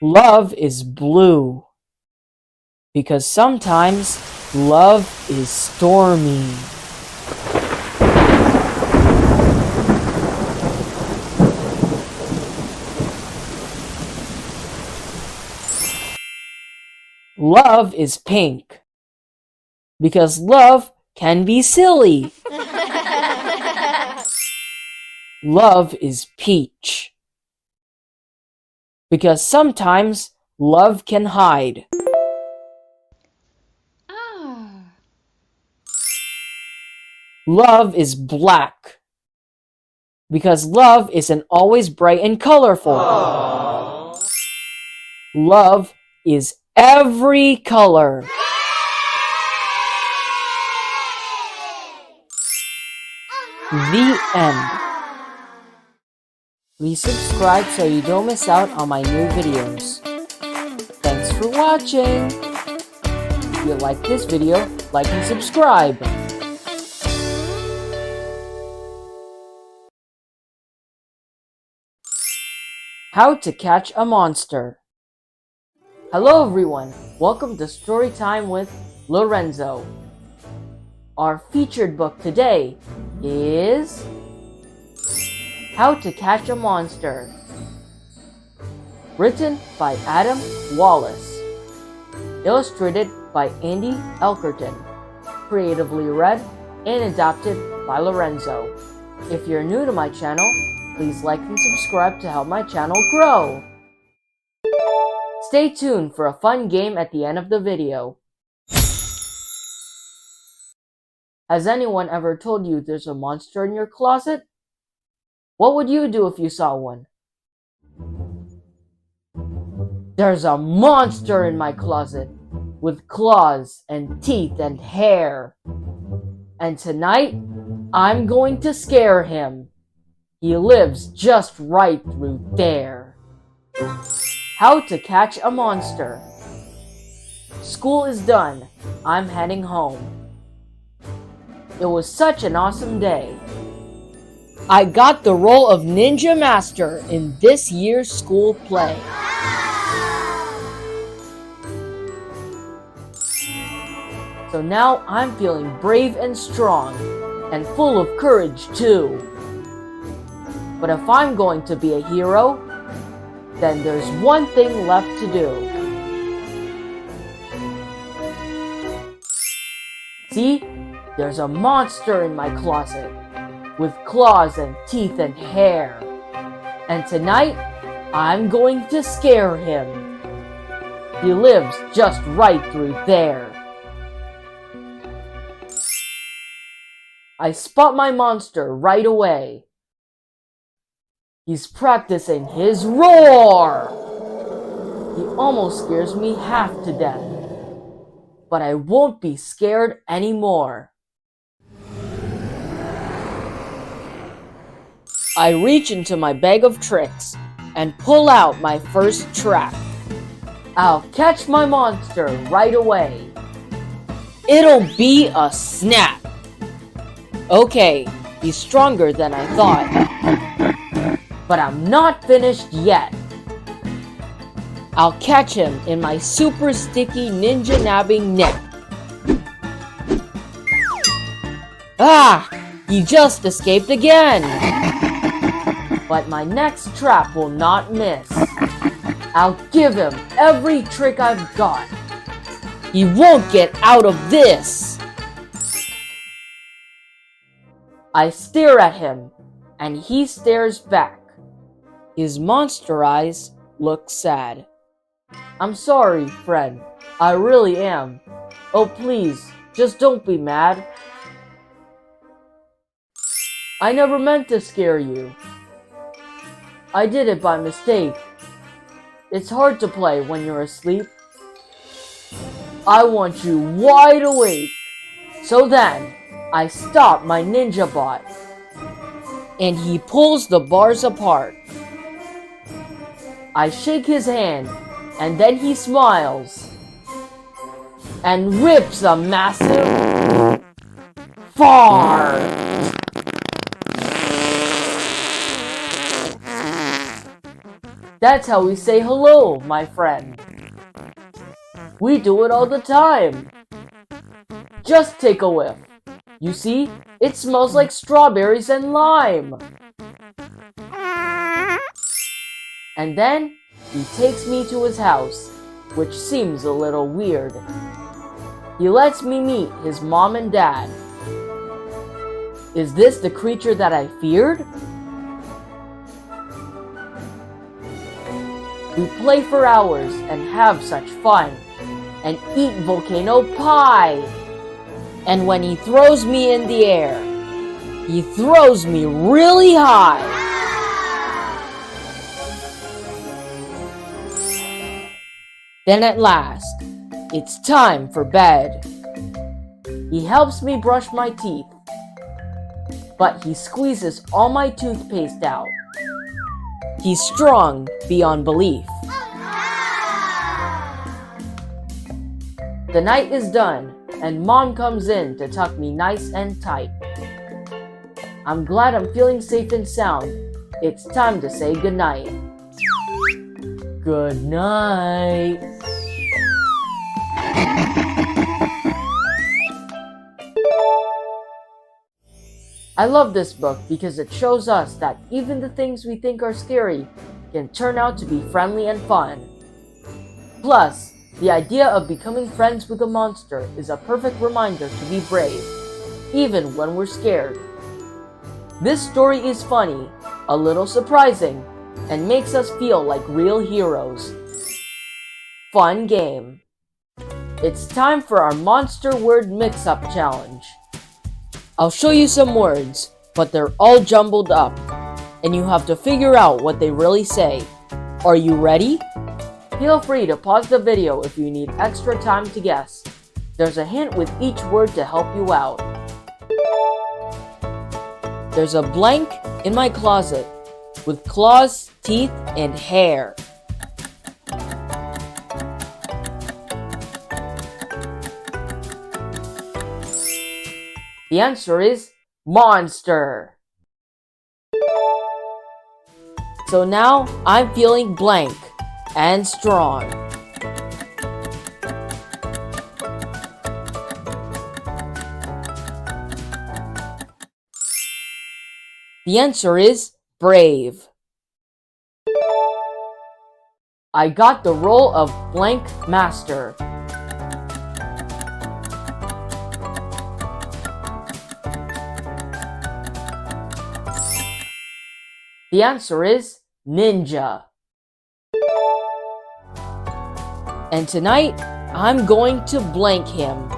Love is blue, because sometimes love is stormy. Love is pink, because love can be silly. Love is peach, because sometimes love can hide. Love is black, because love isn't always bright and colorful. Aww. Love is every color. The end. Please subscribe so you don't miss out on my new videos. Thanks for watching. If you like this video, like and subscribe. How to catch a monster. Hello everyone, welcome to Storytime with Lorenzo. Our featured book today is How to Catch a Monster. Written by Adam Wallace. Illustrated by Andy Elkerton. Creatively read and adapted by Lorenzo. If you're new to my channel, please like and subscribe to help my channel grow. Stay tuned for a fun game at the end of the video. Has anyone ever told you there's a monster in your closet? What would you do if you saw one? There's a monster in my closet, with claws and teeth and hair. And tonight, I'm going to scare him. He lives just right through there. How to catch a monster. School is done. I'm heading home. It was such an awesome day. I got the role of Ninja Master in this year's school play. So now I'm feeling brave and strong, and full of courage too. But if I'm going to be a hero, then there's one thing left to do. See, there's a monster in my closet, with claws and teeth and hair. And tonight, I'm going to scare him. He lives just right through there. I spot my monster right away. He's practicing his roar. He almost scares me half to death. But I won't be scared anymore. I reach into my bag of tricks and pull out my first trap. I'll catch my monster right away. It'll be a snap. Okay, he's stronger than I thought. But I'm not finished yet. I'll catch him in my super sticky ninja nabbing net. Ah! He just escaped again! But my next trap will not miss. I'll give him every trick I've got. He won't get out of this! I stare at him, and he stares back. His monster eyes look sad. I'm sorry, friend. I really am. Oh, please, just don't be mad. I never meant to scare you. I did it by mistake. It's hard to play when you're asleep. I want you wide awake. So then, I stop my ninja bot. And he pulls the bars apart. I shake his hand, and then he smiles. And rips a massive fart. That's how we say hello, my friend. We do it all the time. Just take a whiff. You see, it smells like strawberries and lime. And then, he takes me to his house, which seems a little weird. He lets me meet his mom and dad. Is this the creature that I feared? We play for hours and have such fun, and eat volcano pie. And when he throws me in the air, he throws me really high. Then at last, it's time for bed. He helps me brush my teeth, but he squeezes all my toothpaste out. He's strong beyond belief. The night is done, and Mom comes in to tuck me nice and tight. I'm glad I'm feeling safe and sound. It's time to say goodnight. Good night. I love this book because it shows us that even the things we think are scary can turn out to be friendly and fun. Plus, the idea of becoming friends with a monster is a perfect reminder to be brave, even when we're scared. This story is funny, a little surprising, and makes us feel like real heroes. Fun game. It's time for our monster word mix-up challenge. I'll show you some words, but they're all jumbled up, and you have to figure out what they really say. Are you ready? Feel free to pause the video if you need extra time to guess. There's a hint with each word to help you out. There's a blank in my closet with claws, teeth, and hair. The answer is monster. So now I'm feeling blank and strong. The answer is brave. I got the role of blank master. The answer is ninja. And tonight, I'm going to blank him.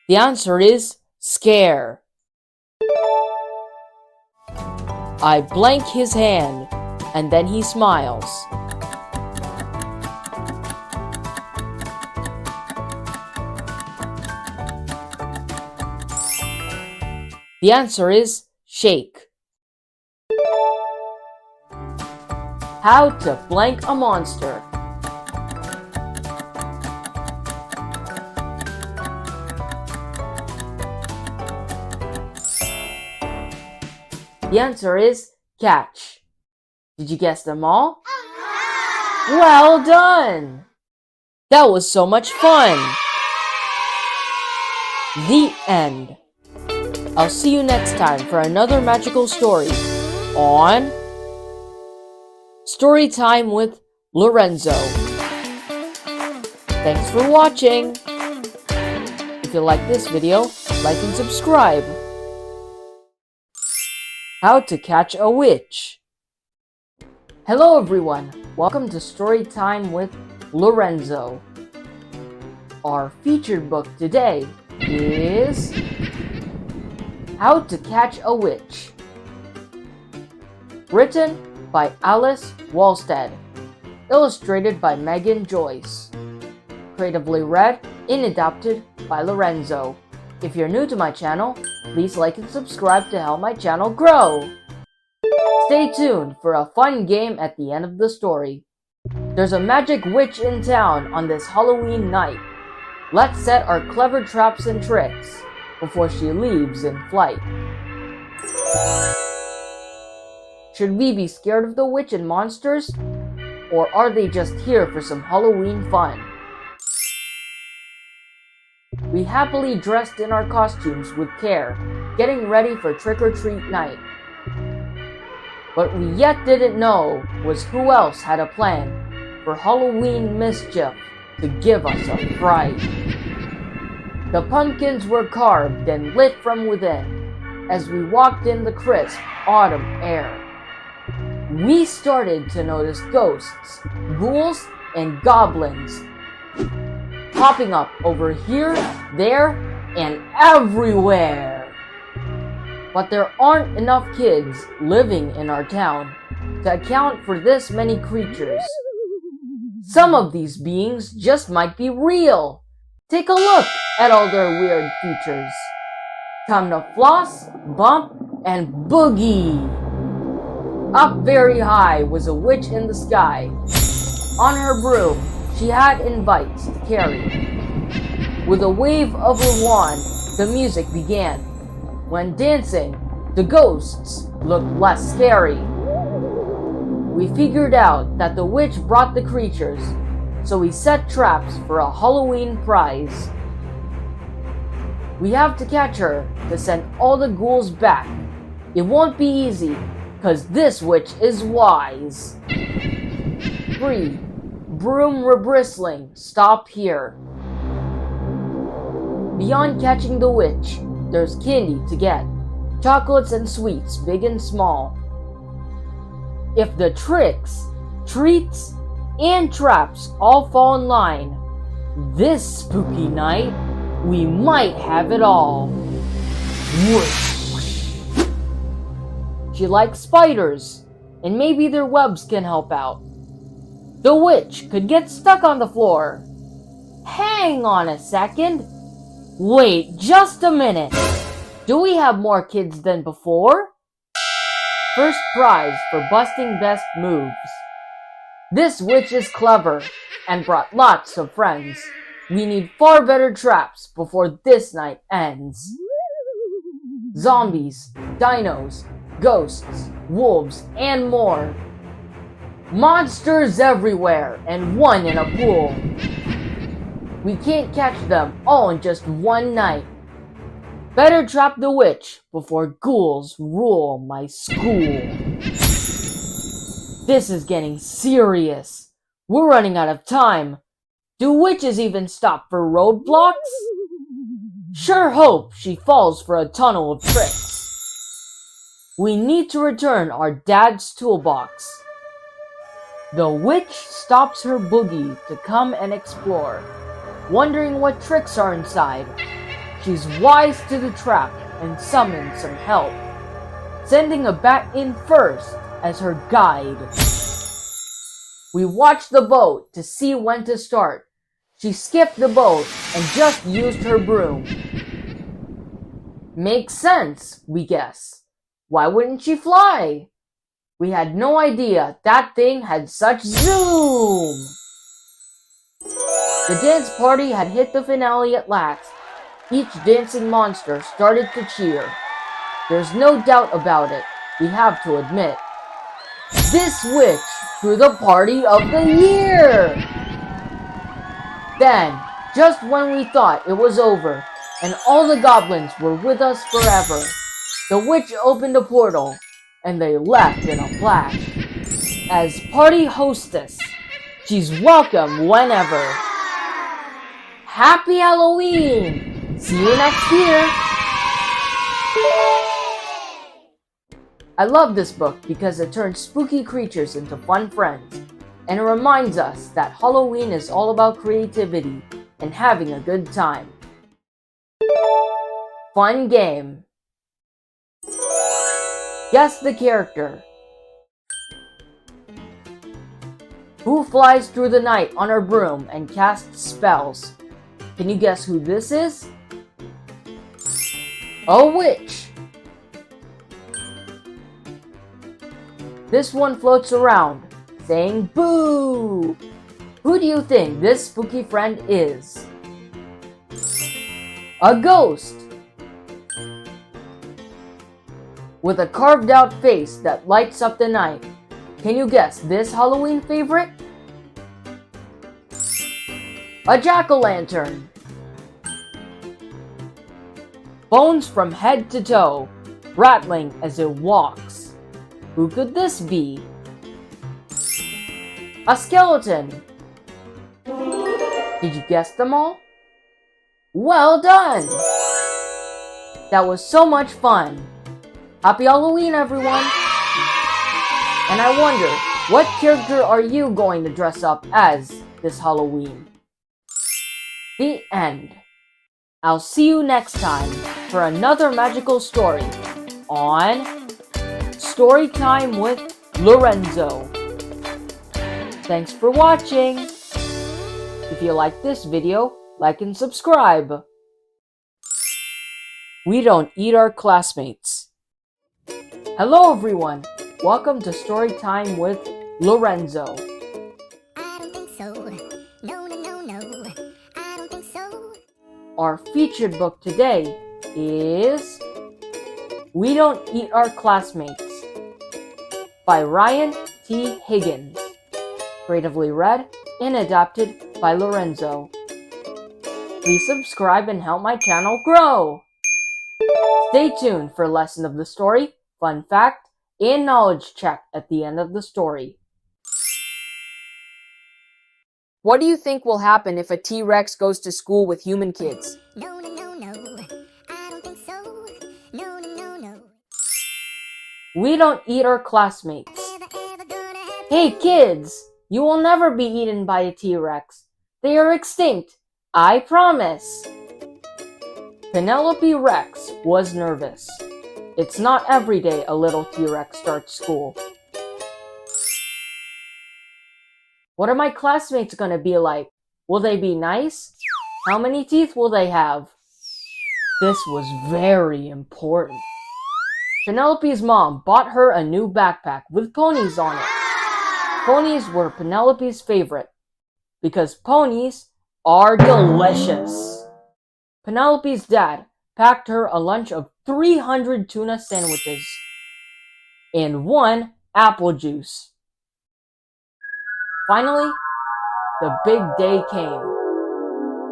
The answer is scare. I blank his hand, and then he smiles. The answer is shake. How to blank a monster. The answer is catch. Did you guess them all? Well done! That was so much fun! The end. I'll see you next time for another magical story on Storytime with Lorenzo. Thanks for watching! If you like this video, like and subscribe. How to catch a witch. Hello everyone, welcome to Storytime with Lorenzo. Our featured book today is How to Catch a Witch. Written by Alice Walstead. Illustrated by Megan Joyce. Creatively read and adapted by Lorenzo. If you're new to my channel, please like and subscribe to help my channel grow. Stay tuned for a fun game at the end of the story. There's a magic witch in town on this Halloween night. Let's set our clever traps and tricks before she leaves in flight. Should we be scared of the witch and monsters? Or are they just here for some Halloween fun? We happily dressed in our costumes with care, getting ready for trick-or-treat night. What we yet didn't know was who else had a plan for Halloween mischief to give us a fright. The pumpkins were carved and lit from within as we walked in the crisp autumn air. We started to notice ghosts, ghouls, and goblins popping up over here, there, and everywhere. But there aren't enough kids living in our town to account for this many creatures. Some of these beings just might be real. Take a look at all their weird features. Time to floss, bump, and boogie. Up very high was a witch in the sky. On her broom, she had invites to carry. With a wave of her wand, the music began. When dancing, the ghosts looked less scary. We figured out that the witch brought the creatures, so we set traps for a Halloween prize. We have to catch her to send all the ghouls back. It won't be easy, cause this witch is wise. 3. Broom bristling, stop here. Beyond catching the witch, there's candy to get. Chocolates and sweets, big and small. If the tricks, treats, and traps all fall in line, this spooky night, we might have it all. Whoosh. She likes spiders, and maybe their webs can help out. The witch could get stuck on the floor. Hang on a second. Wait just a minute. Do we have more kids than before? First prize for busting best moves. This witch is clever and brought lots of friends. We need far better traps before this night ends. Zombies, dinos, ghosts, wolves, and more. Monsters everywhere and one in a pool. We can't catch them all in just one night. Better trap the witch before ghouls rule my school. This is getting serious. We're running out of time. Do witches even stop for roadblocks? Sure hope she falls for a tunnel of tricks. We need to return our dad's toolbox. The witch stops her boogie to come and explore, wondering what tricks are inside. She's wise to the trap and summons some help, sending a bat in first as her guide. We watched the boat to see when to start. She skipped the boat and just used her broom. Makes sense, we guess. Why wouldn't she fly? We had no idea that thing had such zoom! The dance party had hit the finale at last. Each dancing monster started to cheer. There's no doubt about it, we have to admit. This witch threw the party of the year! Then, just when we thought it was over, and all the goblins were with us forever, the witch opened a portal, and they left in a flash. As party hostess, she's welcome whenever. Happy Halloween! See you next year! I love this book because it turns spooky creatures into fun friends, and it reminds us that Halloween is all about creativity and having a good time. Fun game. Guess the character. Who flies through the night on her broom and casts spells? Can you guess who this is? A witch! This one floats around, saying boo! Who do you think this spooky friend is? A ghost! With a carved out face that lights up the night. Can you guess this Halloween favorite? A jack-o'-lantern! Bones from head to toe, rattling as it walks. Who could this be? A skeleton! Did you guess them all? Well done! That was so much fun! Happy Halloween, everyone! And I wonder, what character are you going to dress up as this Halloween? The end. I'll see you next time for another magical story on Storytime with Lorenzo. Thanks for watching. If you like this video, like and subscribe. We don't eat our classmates. Hello everyone. Welcome to Storytime with Lorenzo. I don't think so. No, no, no, no. I don't think so. Our featured book today is We Don't Eat Our Classmates by Ryan T. Higgins. Creatively read and adapted by Lorenzo. Please subscribe and help my channel grow. Stay tuned for lesson of the story, fun fact, and knowledge check at the end of the story. What do you think will happen if a T-Rex goes to school with human kids? No, no, no, no. I don't think so. No, no, no, no. We don't eat our classmates. Ever, ever gonna happen. Hey kids! You will never be eaten by a T-Rex. They are extinct. I promise. Penelope Rex was nervous. It's not every day a little T-Rex starts school. What are my classmates gonna be like? Will they be nice? How many teeth will they have? This was very important. Penelope's mom bought her a new backpack with ponies on it. Ponies were Penelope's favorite because ponies are delicious. Penelope's dad packed her a lunch of 300 tuna sandwiches and 1 apple juice. Finally, the big day came,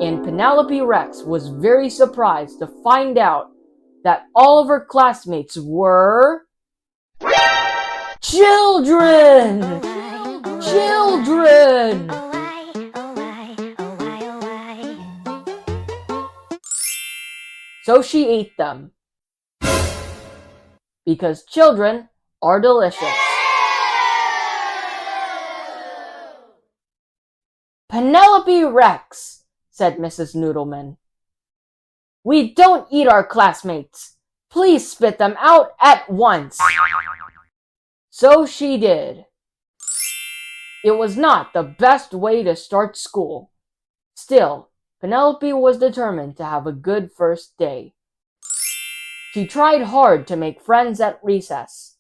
and Penelope Rex was very surprised to find out that all of her classmates were children! Children! So she ate them. Because children are delicious. Penelope Rex, said Mrs. Noodleman. We don't eat our classmates. Please spit them out at once. So she did. It was not the best way to start school. Still, Penelope was determined to have a good first day. She tried hard to make friends at recess.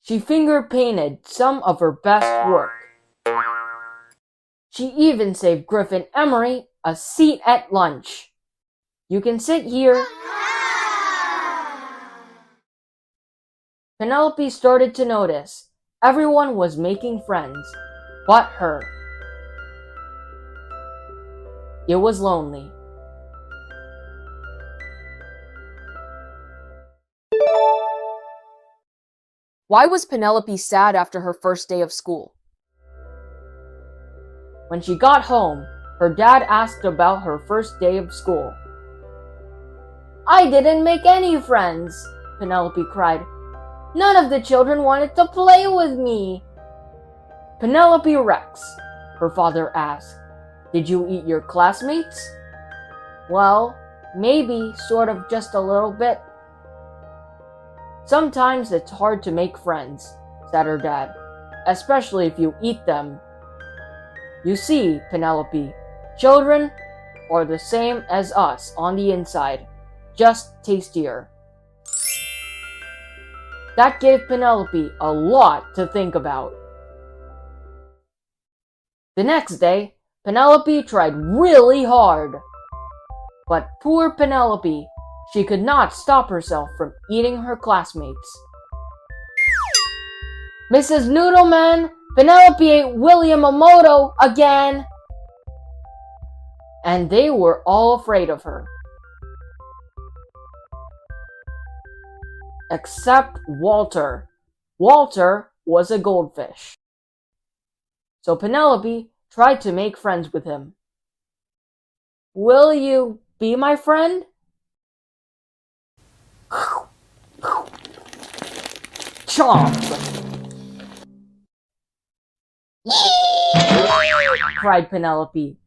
She finger-painted some of her best work. She even saved Griffin Emery a seat at lunch. You can sit here. Penelope started to notice everyone was making friends, but her. It was lonely. Why was Penelope sad after her first day of school? When she got home, her dad asked about her first day of school. I didn't make any friends, Penelope cried. None of the children wanted to play with me. Penelope Rex, her father asked, did you eat your classmates? Well, maybe, sort of, just a little bit. Sometimes it's hard to make friends, said her dad, especially if you eat them. You see, Penelope, children are the same as us on the inside, just tastier. That gave Penelope a lot to think about. The next day, Penelope tried really hard. But poor Penelope, she could not stop herself from eating her classmates. Mrs. Noodleman, Penelope ate William Amoto again! And they were all afraid of her. Except Walter. Walter was a goldfish. So Penelope tried to make friends with him. Will you be my friend? Chomp! cried Penelope.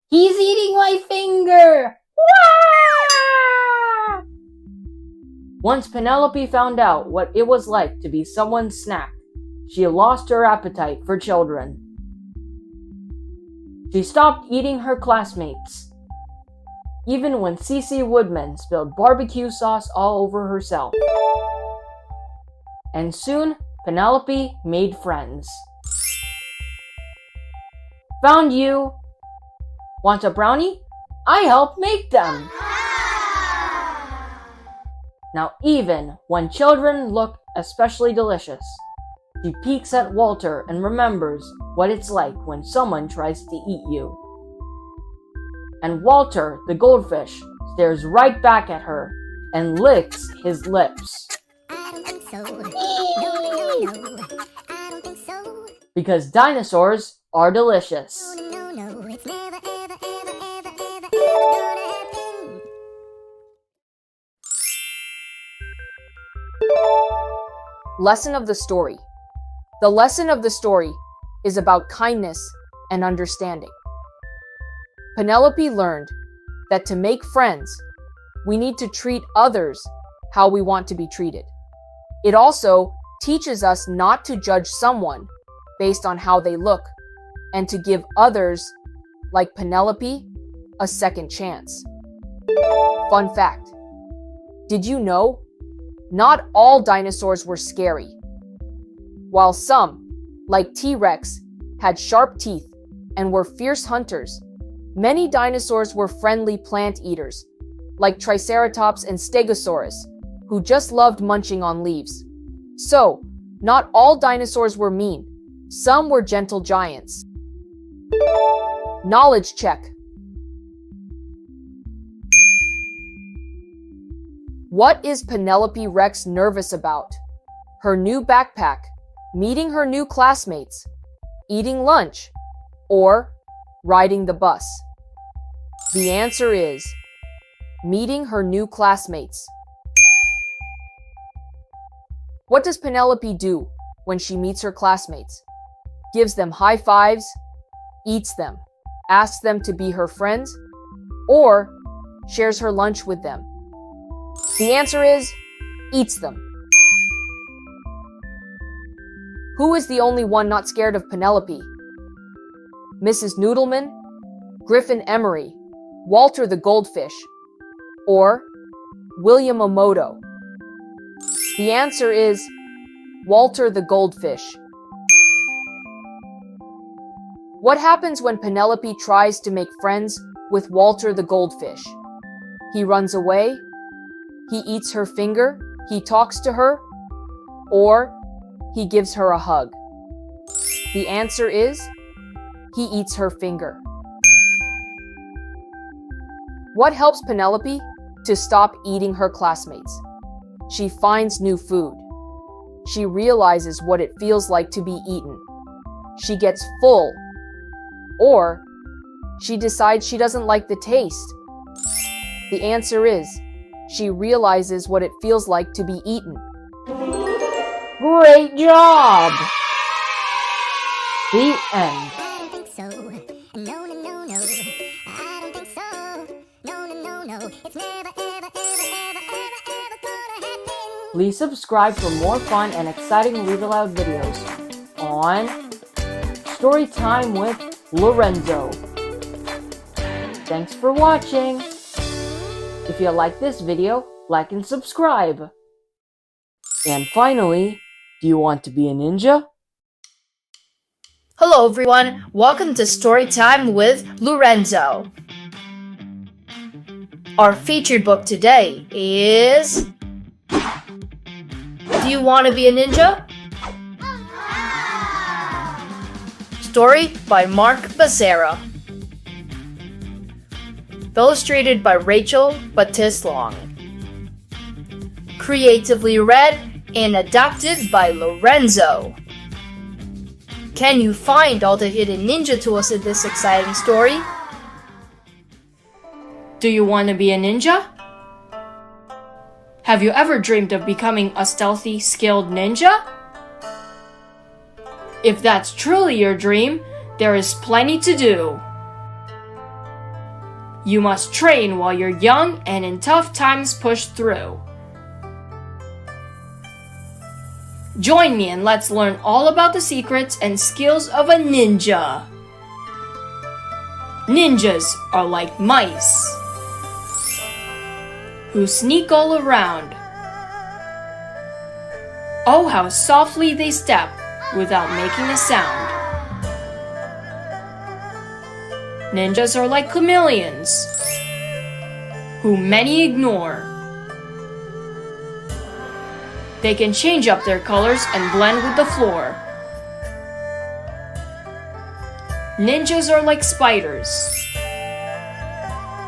He's eating my finger! Wah! Once Penelope found out what it was like to be someone's snack, she lost her appetite for children. She stopped eating her classmates, even when Cece Woodman spilled barbecue sauce all over herself. And soon, Penelope made friends. Found you. Want a brownie? I helped make them. Now even when children look especially delicious, she peeks at Walter and remembers what it's like when someone tries to eat you. And Walter, the goldfish, stares right back at her and licks his lips. I don't think so. No. I don't think so. Because dinosaurs are delicious. No. It's never, ever gonna happen. Lesson of the story. The lesson of the story is about kindness and understanding. Penelope learned that to make friends, we need to treat others how we want to be treated. It also teaches us not to judge someone based on how they look and to give others, like Penelope, a second chance. Fun fact: did you know not all dinosaurs were scary? While some, like T-Rex, had sharp teeth and were fierce hunters. Many dinosaurs were friendly plant eaters, like Triceratops and Stegosaurus, who just loved munching on leaves. So, not all dinosaurs were mean. Some were gentle giants. Knowledge check. What is Penelope Rex nervous about? Her new backpack, meeting her new classmates, eating lunch, or riding the bus? The answer is meeting her new classmates. What does Penelope do when she meets her classmates? Gives them high fives, eats them, asks them to be her friends, or shares her lunch with them? The answer is eats them. Who is the only one not scared of Penelope? Mrs. Noodleman, Griffin Emery, Walter the Goldfish, or William Omoto? The answer is Walter the Goldfish. What happens when Penelope tries to make friends with Walter the Goldfish? He runs away, he eats her finger, he talks to her, or he gives her a hug? The answer is he eats her finger. What helps Penelope to stop eating her classmates? She finds new food. She realizes what it feels like to be eaten. She gets full. Or she decides she doesn't like the taste. The answer is she realizes what it feels like to be eaten. Great job! The end. I don't think so. No, no, no, no. I don't think so. No, no, no, no. It's never, ever, ever, ever, ever, ever gonna happen. Please subscribe for more fun and exciting read-aloud videos on Storytime with Lorenzo. Thanks for watching. If you like this video, like and subscribe. And finally, do you want to be a ninja? Hello everyone, welcome to Storytime with Lorenzo. Our featured book today is Do You Want to Be a Ninja? Story by Mark Becerra. Illustrated by Rachel Batistlong. Creatively read and adapted by Lorenzo. Can you find all the hidden ninja tools in this exciting story? Do you want to be a ninja? Have you ever dreamed of becoming a stealthy, skilled ninja? If that's truly your dream, there is plenty to do. You must train while you're young and in tough times push through. Join me and let's learn all about the secrets and skills of a ninja. Ninjas are like mice who sneak all around. Oh, how softly they step without making a sound. Ninjas are like chameleons who many ignore. They can change up their colors and blend with the floor. Ninjas are like spiders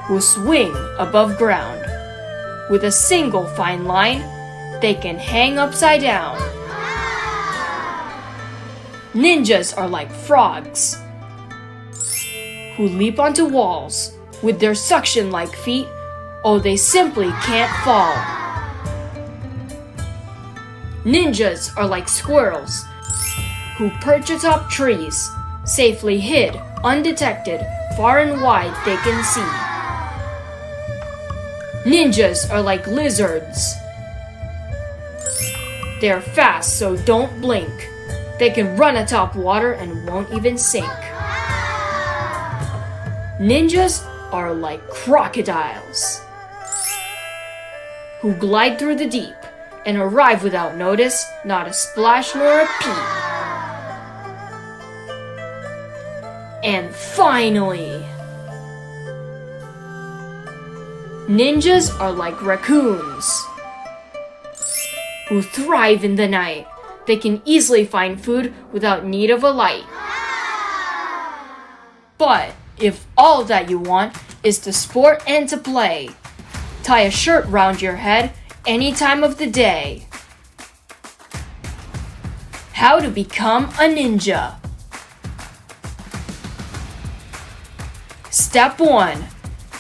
who swing above ground. With a single fine line, they can hang upside down. Ninjas are like frogs who leap onto walls with their suction-like feet. Oh, they simply can't fall. Ninjas are like squirrels who perch atop trees, safely hid, undetected, far and wide they can see. Ninjas are like lizards. They're fast, so don't blink. They can run atop water and won't even sink. Ninjas are like crocodiles who glide through the deep and arrive without notice, not a splash nor a peep. And finally, ninjas are like raccoons who thrive in the night. They can easily find food without need of a light. But if all that you want is to sport and to play, tie a shirt round your head any time of the day. How to become a ninja. Step 1.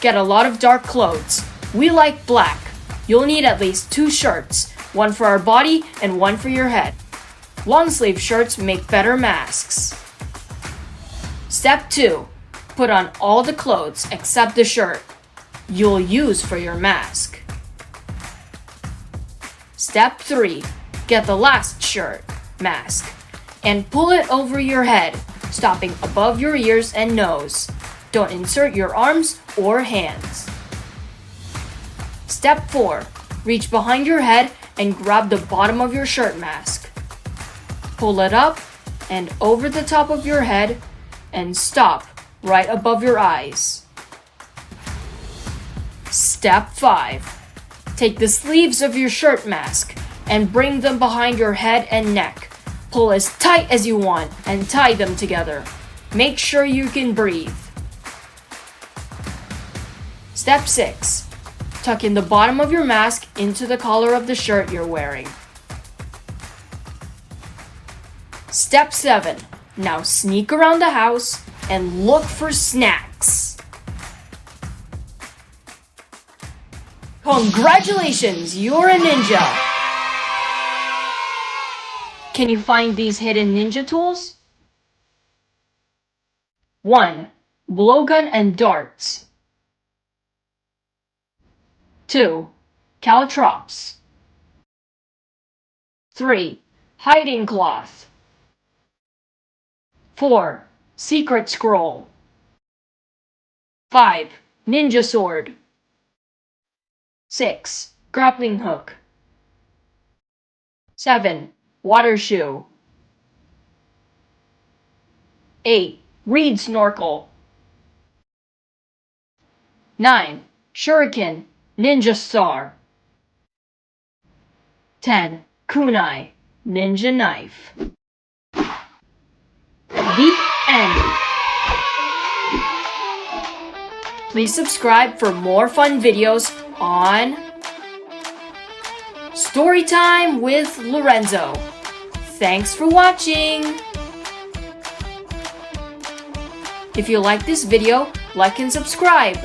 Get a lot of dark clothes. We like black. You'll need at least 2 shirts, one for our body and one for your head. Long sleeve shirts make better masks. Step 2. Put on all the clothes except the shirt you'll use for your mask. Step 3. Get the last shirt, mask, and pull it over your head, stopping above your ears and nose. Don't insert your arms or hands. Step 4. Reach behind your head and grab the bottom of your shirt mask. Pull it up and over the top of your head and stop right above your eyes. Step 5. Take the sleeves of your shirt mask and bring them behind your head and neck. Pull as tight as you want and tie them together. Make sure you can breathe. Step 6. Tuck in the bottom of your mask into the collar of the shirt you're wearing. Step 7. Now sneak around the house and look for snacks. Congratulations, you're a ninja! Can you find these hidden ninja tools? 1. Blowgun and darts. 2. Caltrops. 3. Hiding cloth. 4. Secret scroll. 5. Ninja sword. 6. Grappling hook. 7. Water shoe. 8. Reed snorkel. 9. Shuriken, ninja star. 10. Kunai, ninja knife. The end. Please subscribe for more fun videos on Storytime with Lorenzo. Thanks for watching! If you like this video, like and subscribe.